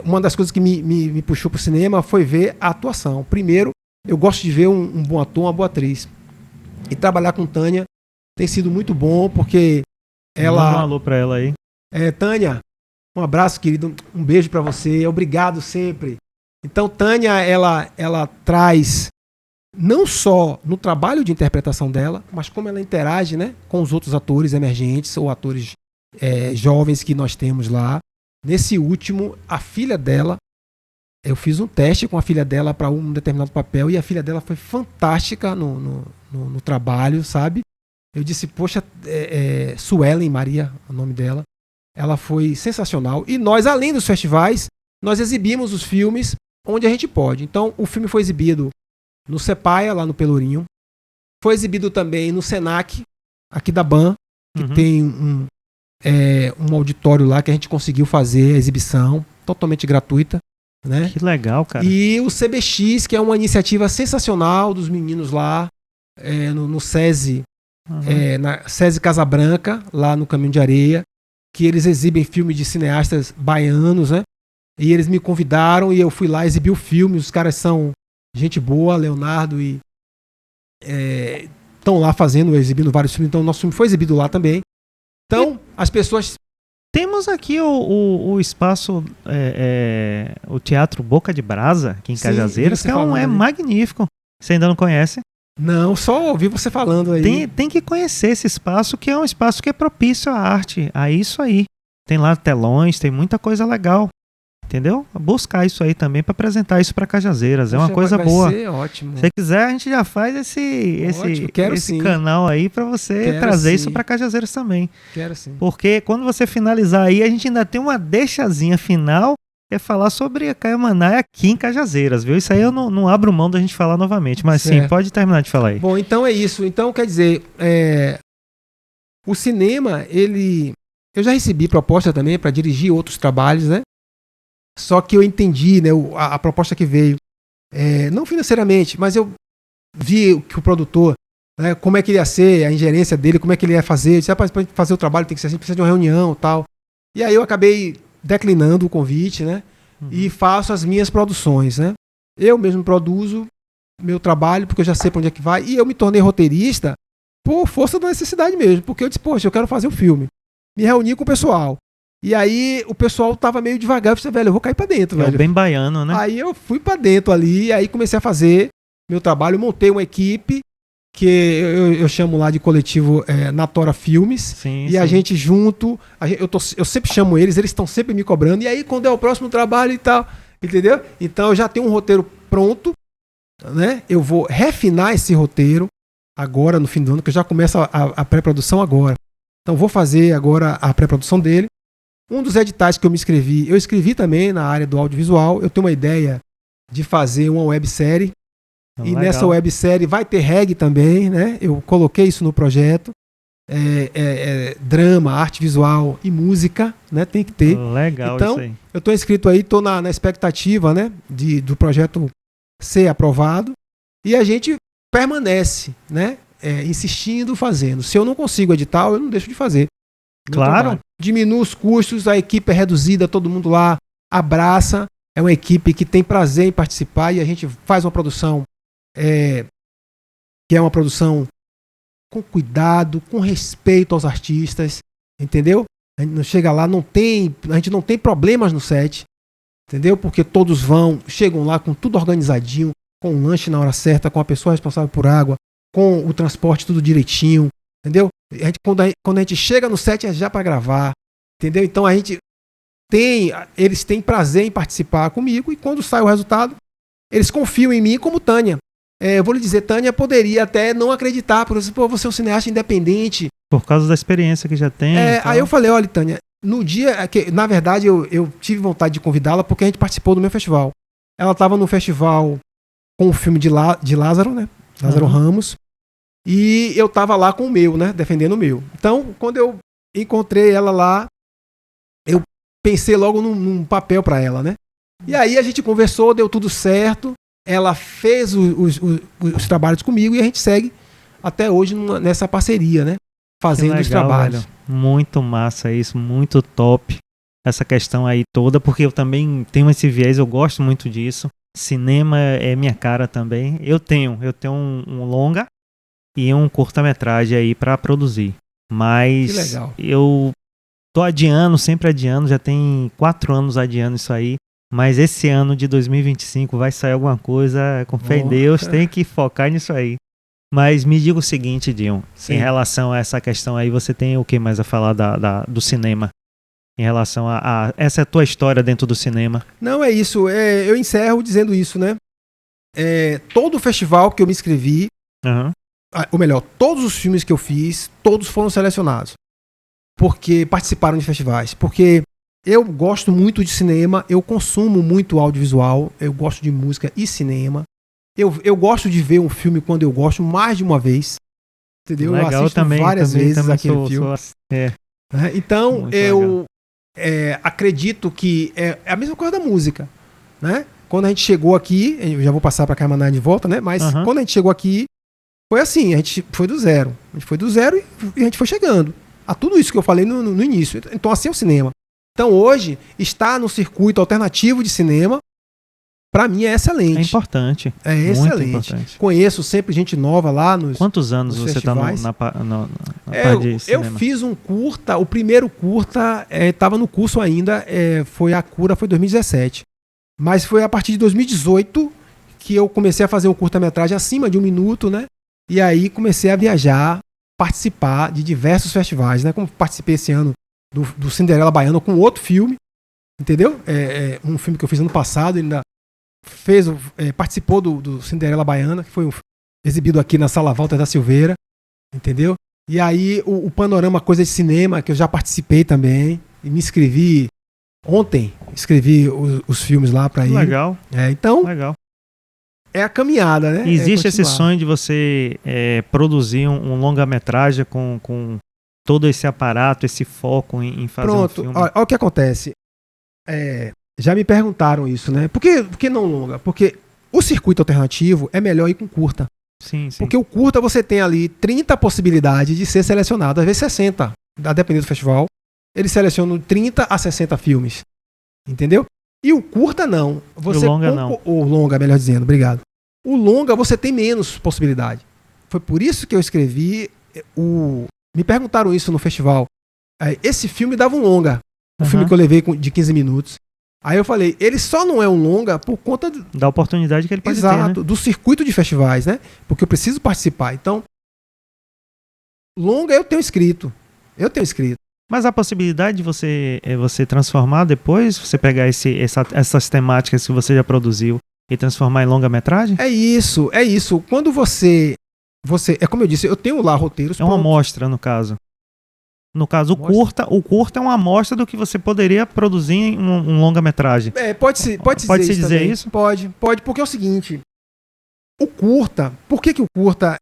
uma das coisas que me puxou pro cinema foi ver a atuação. Primeiro, eu gosto de ver um bom ator, uma boa atriz. E trabalhar com Tânia tem sido muito bom, porque ela... Manda um alô pra ela aí. Tânia, um abraço, querido, um beijo pra você, obrigado sempre. Então, Tânia, ela traz, não só no trabalho de interpretação dela, mas como ela interage, né, com os outros atores emergentes ou atores jovens que nós temos lá. Nesse último, a filha dela, eu fiz um teste com a filha dela para um determinado papel e a filha dela foi fantástica no trabalho, sabe? Eu disse, poxa, Suelen Maria, o nome dela, ela foi sensacional. E nós, além dos festivais, nós exibimos os filmes onde a gente pode. Então, o filme foi exibido no Cepaia, lá no Pelourinho. Foi exibido também no Senac, aqui da BAN, que tem um auditório lá que a gente conseguiu fazer a exibição totalmente gratuita, né? Que legal, cara. E o CBX, que é uma iniciativa sensacional dos meninos lá no SESI, na SESI Casabranca, lá no Caminho de Areia, que eles exibem filmes de cineastas baianos, né? E eles me convidaram e eu fui lá exibir o filme. Os caras são gente boa, Leonardo, e estão lá exibindo vários filmes. Então o nosso filme foi exibido lá também. Então, as pessoas... Temos aqui o espaço, o Teatro Boca de Brasa, aqui em Cajazeiras, que é magnífico. Você ainda não conhece? Não, só ouvi você falando aí. Tem que conhecer esse espaço, que é um espaço que é propício à arte, a isso aí. Tem lá telões, tem muita coisa legal. Entendeu? Buscar isso aí também para apresentar isso para Cajazeiras. É uma coisa boa. Vai ser ótimo. Se você quiser, a gente já faz esse canal aí para você trazer isso para Cajazeiras também. Quero sim. Porque quando você finalizar aí, a gente ainda tem uma deixazinha final, que é falar sobre a Caiamanaia aqui em Cajazeiras, viu? Isso aí eu não abro mão da gente falar novamente. Mas certo. Sim, pode terminar de falar aí. Bom, então é isso. Então, quer dizer, o cinema, eu já recebi proposta também para dirigir outros trabalhos, né? Só que eu entendi, né, a proposta que veio, não financeiramente, mas eu vi que o produtor, né, como é que ele ia ser, a ingerência dele, como é que ele ia fazer. Disse, para fazer o trabalho tem que ser assim, precisa de uma reunião e tal. E aí eu acabei declinando o convite, né? E faço as minhas produções, né? Eu mesmo produzo meu trabalho, porque eu já sei para onde é que vai. E eu me tornei roteirista por força da necessidade mesmo. Porque eu disse, poxa, eu quero fazer um filme. Me reuni com o pessoal. E aí o pessoal tava meio devagar. Eu disse, velho, eu vou cair para dentro, velho. Bem baiano, né? Aí eu fui para dentro ali, aí comecei a fazer meu trabalho. Montei uma equipe, que eu chamo lá de coletivo Natora Filmes. Sim, e a gente junto, eu sempre chamo eles estão sempre me cobrando. E aí quando é o próximo trabalho e tal, entendeu? Então eu já tenho um roteiro pronto, né? Eu vou refinar esse roteiro agora no fim do ano, que eu já começo a pré-produção agora. Então vou fazer agora a pré-produção dele. Um dos editais que eu escrevi também na área do audiovisual. Eu tenho uma ideia de fazer uma websérie. E legal. Nessa websérie vai ter reggae também, né? Eu coloquei isso no projeto. Drama, arte visual e música, né? Tem que ter. Legal, então, isso aí. eu estou inscrito aí, estou na expectativa, né? Do projeto ser aprovado. E a gente permanece, né? Insistindo, fazendo. Se eu não consigo edital, eu não deixo de fazer. Claro. Diminui os custos, a equipe é reduzida, todo mundo lá abraça. É uma equipe que tem prazer em participar e a gente faz uma produção que é uma produção com cuidado, com respeito aos artistas, entendeu? A gente não chega lá, a gente não tem problemas no set, entendeu? Porque todos chegam lá com tudo organizadinho, com o lanche na hora certa, com a pessoa responsável por água, com o transporte tudo direitinho, entendeu? Quando a gente chega no set é já para gravar, entendeu? Então eles têm prazer em participar comigo e quando sai o resultado, eles confiam em mim como Tânia. Eu vou lhe dizer, Tânia poderia até não acreditar, por exemplo, você é um cineasta independente. Por causa da experiência que já tem. Aí eu falei, olha, Tânia, no dia que, na verdade, eu tive vontade de convidá-la porque a gente participou do meu festival. Ela estava no festival com o filme de Lázaro, né? Lázaro Ramos. E eu estava lá com o meu, né? Defendendo o meu. Então, quando eu encontrei ela lá, eu pensei logo num papel para ela, né? E aí a gente conversou, deu tudo certo. Ela fez os trabalhos comigo e a gente segue até hoje nessa parceria, né? Fazendo legal, os trabalhos. Velho. Muito massa isso, muito top. Essa questão aí toda, porque eu também tenho esse viés, eu gosto muito disso. Cinema é minha cara também. Eu tenho um longa e um curta-metragem aí para produzir. Mas eu tô sempre adiando, já tem 4 anos adiando isso aí. Mas esse ano de 2025 vai sair alguma coisa, com fé em Deus, tem que focar nisso aí. Mas me diga o seguinte, Dion, em relação a essa questão aí, você tem o que mais a falar do cinema? Em relação a essa é a tua história dentro do cinema? Não, é isso. Eu encerro dizendo isso, né? Todo festival que eu me inscrevi, ou melhor, todos os filmes que eu fiz, todos foram selecionados. Porque participaram de festivais. Porque eu gosto muito de cinema, eu consumo muito audiovisual, eu gosto de música e cinema. Eu gosto de ver um filme quando eu gosto mais de uma vez. Entendeu? Legal, eu assisto várias vezes aquele filme. Então, eu acredito que é a mesma coisa da música. Né? Quando a gente chegou aqui, eu já vou passar para a Carmanade de volta, né? Mas quando a gente chegou aqui, foi assim, a gente foi do zero. A gente foi do zero e a gente foi chegando. A tudo isso que eu falei no início. Então, assim é o cinema. Então, hoje, estar no circuito alternativo de cinema, para mim, é excelente. É importante. É excelente. Importante. Conheço sempre gente nova lá nos Quantos anos você está na parte de cinema? Eu fiz um curta, o primeiro curta, estava no curso ainda, foi A Cura, foi 2017. Mas foi a partir de 2018 que eu comecei a fazer um curta-metragem acima de 1 minuto, né? E aí comecei a viajar, participar de diversos festivais, né? Como participei esse ano do Cinderela Baiana com outro filme, entendeu? Um filme que eu fiz ano passado, ele ainda participou do Cinderela Baiana, que foi exibido aqui na Sala Walter da Silveira, entendeu? E aí o Panorama Coisa de Cinema, que eu já participei também, e me inscrevi ontem, escrevi os filmes lá para ir. Legal. Então, legal. É a caminhada, né? Existe esse sonho de você produzir um longa-metragem com todo esse aparato, esse foco em fazer um filme? Olha o que acontece. Já me perguntaram isso, né? Por que não longa? Porque o circuito alternativo é melhor ir com curta. Sim, sim. Porque o curta você tem ali 30 possibilidades de ser selecionado, às vezes 60, a depender do festival. Eles selecionam 30 a 60 filmes. Entendeu? E o curta não. Você o longa não. O longa, melhor dizendo, obrigado. O longa você tem menos possibilidade. Foi por isso que eu escrevi Me perguntaram isso no festival. Esse filme dava um longa. O filme que eu levei de 15 minutos. Aí eu falei, ele só não é um longa por conta da oportunidade que ele pode ter, né? do circuito de festivais, né? Porque eu preciso participar. Então, longa eu tenho escrito. Mas a possibilidade de você transformar depois, você pegar essas temáticas que você já produziu e transformar em longa-metragem? É isso. Quando você... É como eu disse, eu tenho lá roteiros... É uma amostra, no caso. No caso, o curta é uma amostra do que você poderia produzir em um longa-metragem. Pode-se dizer isso? Pode, porque é o seguinte... O curta... Por que o curta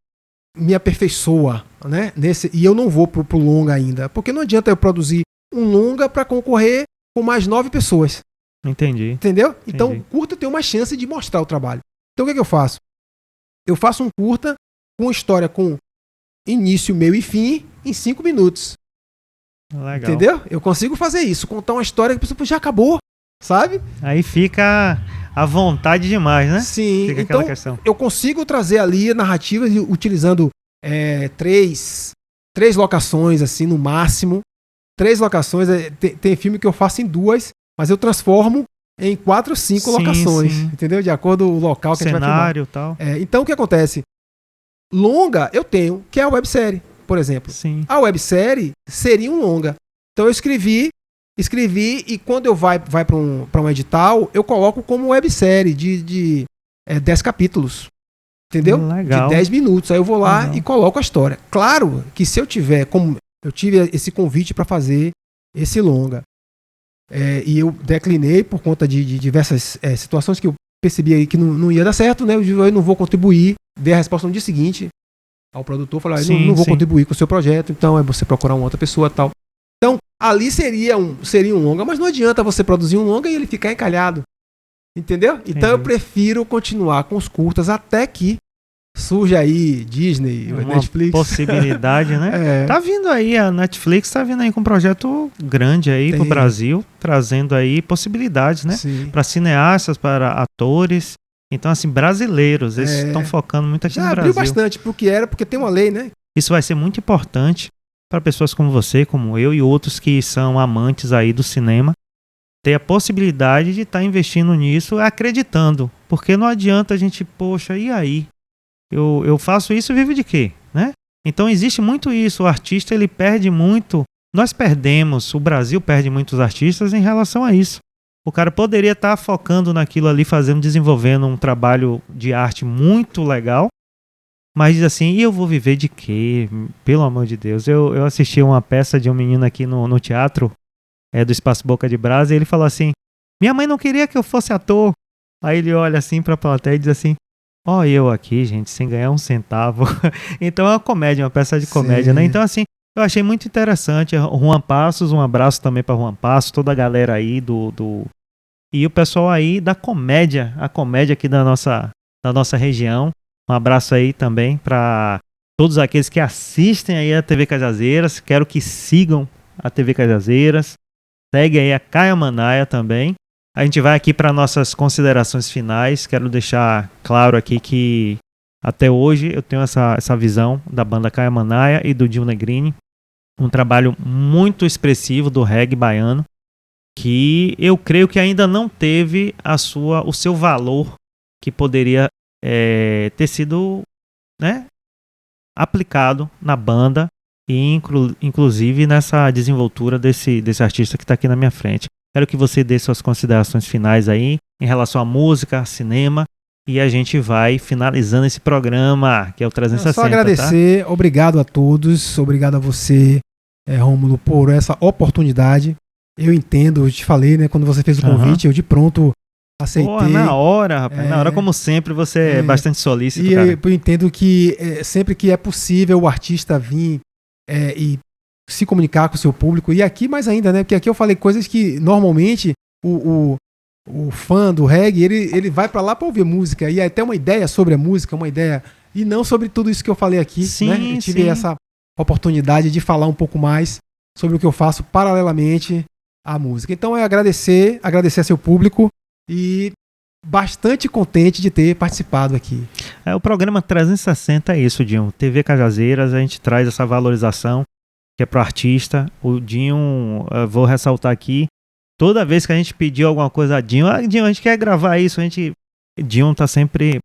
me aperfeiçoa, né? E eu não vou pro longa ainda? Porque não adianta eu produzir um longa para concorrer com mais 9 pessoas. Entendi. Entendeu? Entendi. Então, o curta tem uma chance de mostrar o trabalho. Então, o que eu faço? Eu faço um curta com história com início, meio e fim em 5 minutos. Legal. Entendeu? Eu consigo fazer isso, contar uma história que a pessoa já acabou, sabe? Aí fica à vontade demais, né? Sim, fica então questão. Eu consigo trazer ali narrativas utilizando 3 locações, assim, no máximo. 3 locações, tem filme que eu faço em 2, mas eu transformo em 4 ou 5 locações, entendeu? De acordo com o local que a gente vai filmar. Cenário e tal. Então, o que acontece? Longa eu tenho, que é a websérie, por exemplo. Sim. A websérie seria um longa. Então eu escrevi e quando eu vai para um edital, eu coloco como websérie de 10 capítulos. Entendeu? Legal. De 10 minutos. Aí eu vou lá e coloco a história. Claro que se eu tiver, como eu tive esse convite para fazer esse longa, e eu declinei por conta de diversas situações que eu percebi aí que não ia dar certo, né? Eu não vou contribuir. Dei a resposta no dia seguinte ao produtor, falei, não vou contribuir com o seu projeto, então é você procurar uma outra pessoa e tal. Então, ali seria um longa, mas não adianta você produzir um longa e ele ficar encalhado. Entendeu? Então eu prefiro continuar com os curtas até que surja aí Disney, Netflix. Possibilidade, né? Tá vindo aí, a Netflix tá vindo aí com um projeto grande aí pro Brasil, trazendo aí possibilidades, né? Para cineastas, para atores. Então, assim, brasileiros, eles estão focando muito aqui no Brasil. Já abriu bastante pro que era, porque tem uma lei, né? Isso vai ser muito importante para pessoas como você, como eu e outros que são amantes aí do cinema, ter a possibilidade de estar investindo nisso, acreditando. Porque não adianta a gente, poxa, e aí? Eu faço isso e vivo de quê? Né? Então existe muito isso, o artista ele perde muito, nós perdemos, o Brasil perde muitos artistas em relação a isso. O cara poderia estar focando naquilo ali, desenvolvendo um trabalho de arte muito legal, mas diz assim, e eu vou viver de quê? Pelo amor de Deus. Eu assisti uma peça de um menino aqui no teatro, do Espaço Boca de Brasa, e ele falou assim, minha mãe não queria que eu fosse ator. Aí ele olha assim pra plateia e diz assim, eu aqui, gente, sem ganhar um centavo. Então é uma comédia, uma peça de comédia, né? Então assim, eu achei muito interessante. Juan Passos, um abraço também para Juan Passos, toda a galera aí e o pessoal aí da comédia, a comédia aqui da nossa região. Um abraço aí também para todos aqueles que assistem aí a TV Cajazeiras. Quero que sigam a TV Cajazeiras. Segue aí a Caia Manaia também. A gente vai aqui para nossas considerações finais. Quero deixar claro aqui que até hoje eu tenho essa visão da banda Caia Manaia e do Dinho Negrini. Um trabalho muito expressivo do reggae baiano, que eu creio que ainda não teve o seu valor que poderia ter sido, né, aplicado na banda e inclusive nessa desenvoltura desse artista que está aqui na minha frente. Quero que você dê suas considerações finais aí em relação à música, cinema, e a gente vai finalizando esse programa, que é o 360. Só agradecer, obrigado a todos, obrigado a você, Rômulo, por essa oportunidade. Eu entendo, eu te falei, né, quando você fez o convite, eu de pronto aceitei. Pô, na hora, rapaz, na hora, como sempre, você é bastante solícito, e cara. Eu entendo que sempre que é possível o artista vir e se comunicar com o seu público, e aqui mais ainda, né, porque aqui eu falei coisas que normalmente o fã do reggae, ele vai pra lá pra ouvir música. E até uma ideia sobre a música, uma ideia. E não sobre tudo isso que eu falei aqui. Sim, né? Eu tive sim. essa oportunidade de falar um pouco mais sobre o que eu faço paralelamente à música. Então é agradecer a seu público e bastante contente de ter participado aqui. O programa 360 é isso, Dinho. TV Cajazeiras, a gente traz essa valorização que é pro artista. O Dinho, vou ressaltar aqui, toda vez que a gente pediu alguma coisa a Dinho, Dinho, a gente quer gravar isso, Dinho tá sempre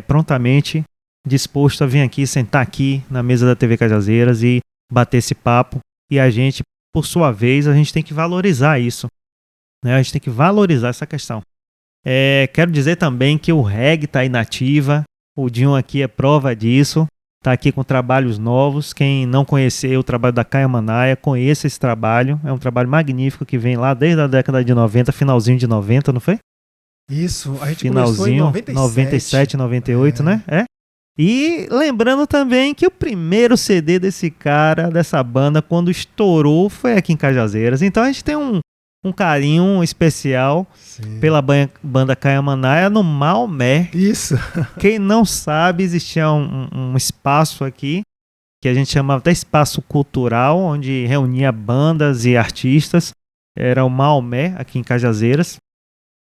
prontamente disposto a vir aqui, sentar aqui na mesa da TV Cajazeiras e bater esse papo. E a gente, por sua vez, a gente tem que valorizar isso, né? A gente tem que valorizar essa questão. Quero dizer também que o reggae tá aí na ativa. O Dinho aqui é prova disso. Tá aqui com trabalhos novos. Quem não conheceu o trabalho da Caia Manaia, conheça esse trabalho. É um trabalho magnífico que vem lá desde a década de 90, finalzinho de 90, não foi? Isso, a gente Finalzinho, começou em 97, 98, né? E lembrando também que o primeiro CD desse cara, dessa banda, quando estourou, foi aqui em Cajazeiras. Então a gente tem um carinho especial pela banda Caia Manaia no Maomé. Isso. Quem não sabe, existia um espaço aqui, que a gente chamava até espaço cultural, onde reunia bandas e artistas. Era o Maomé, aqui em Cajazeiras,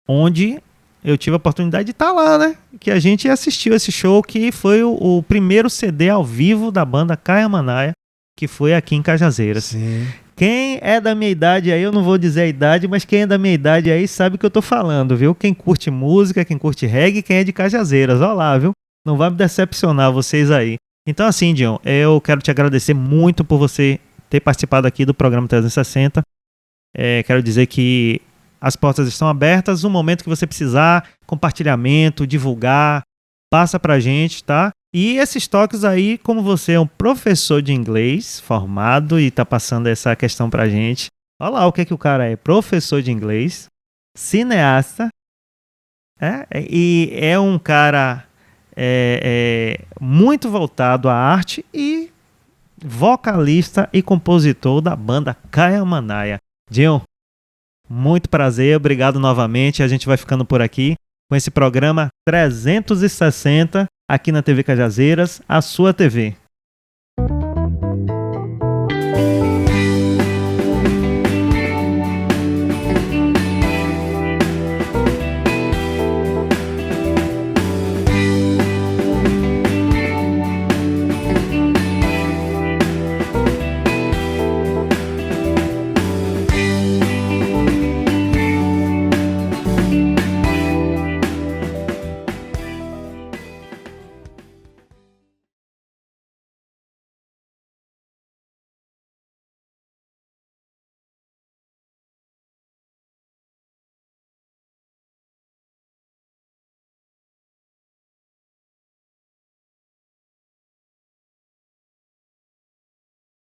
onde eu tive a oportunidade de estar lá, né? Que a gente assistiu esse show, que foi o primeiro CD ao vivo da banda Caia Manaia, que foi aqui em Cajazeiras. Sim. Quem é da minha idade aí, eu não vou dizer a idade, mas quem é da minha idade aí sabe o que eu tô falando, viu? Quem curte música, quem curte reggae, quem é de Cajazeiras, ó lá, viu? Não vai me decepcionar vocês aí. Então assim, Dion, eu quero te agradecer muito por você ter participado aqui do programa 360. Quero dizer que as portas estão abertas, no momento que você precisar, compartilhamento, divulgar, passa pra gente, tá? E esses toques aí, como você é um professor de inglês formado e tá passando essa questão pra gente, olha lá o que o cara é, professor de inglês, cineasta, e é um cara muito voltado à arte e vocalista e compositor da banda Caia Manaia. Dion, muito prazer, obrigado novamente. A gente vai ficando por aqui com esse programa 360 aqui na TV Cajazeiras, a sua TV.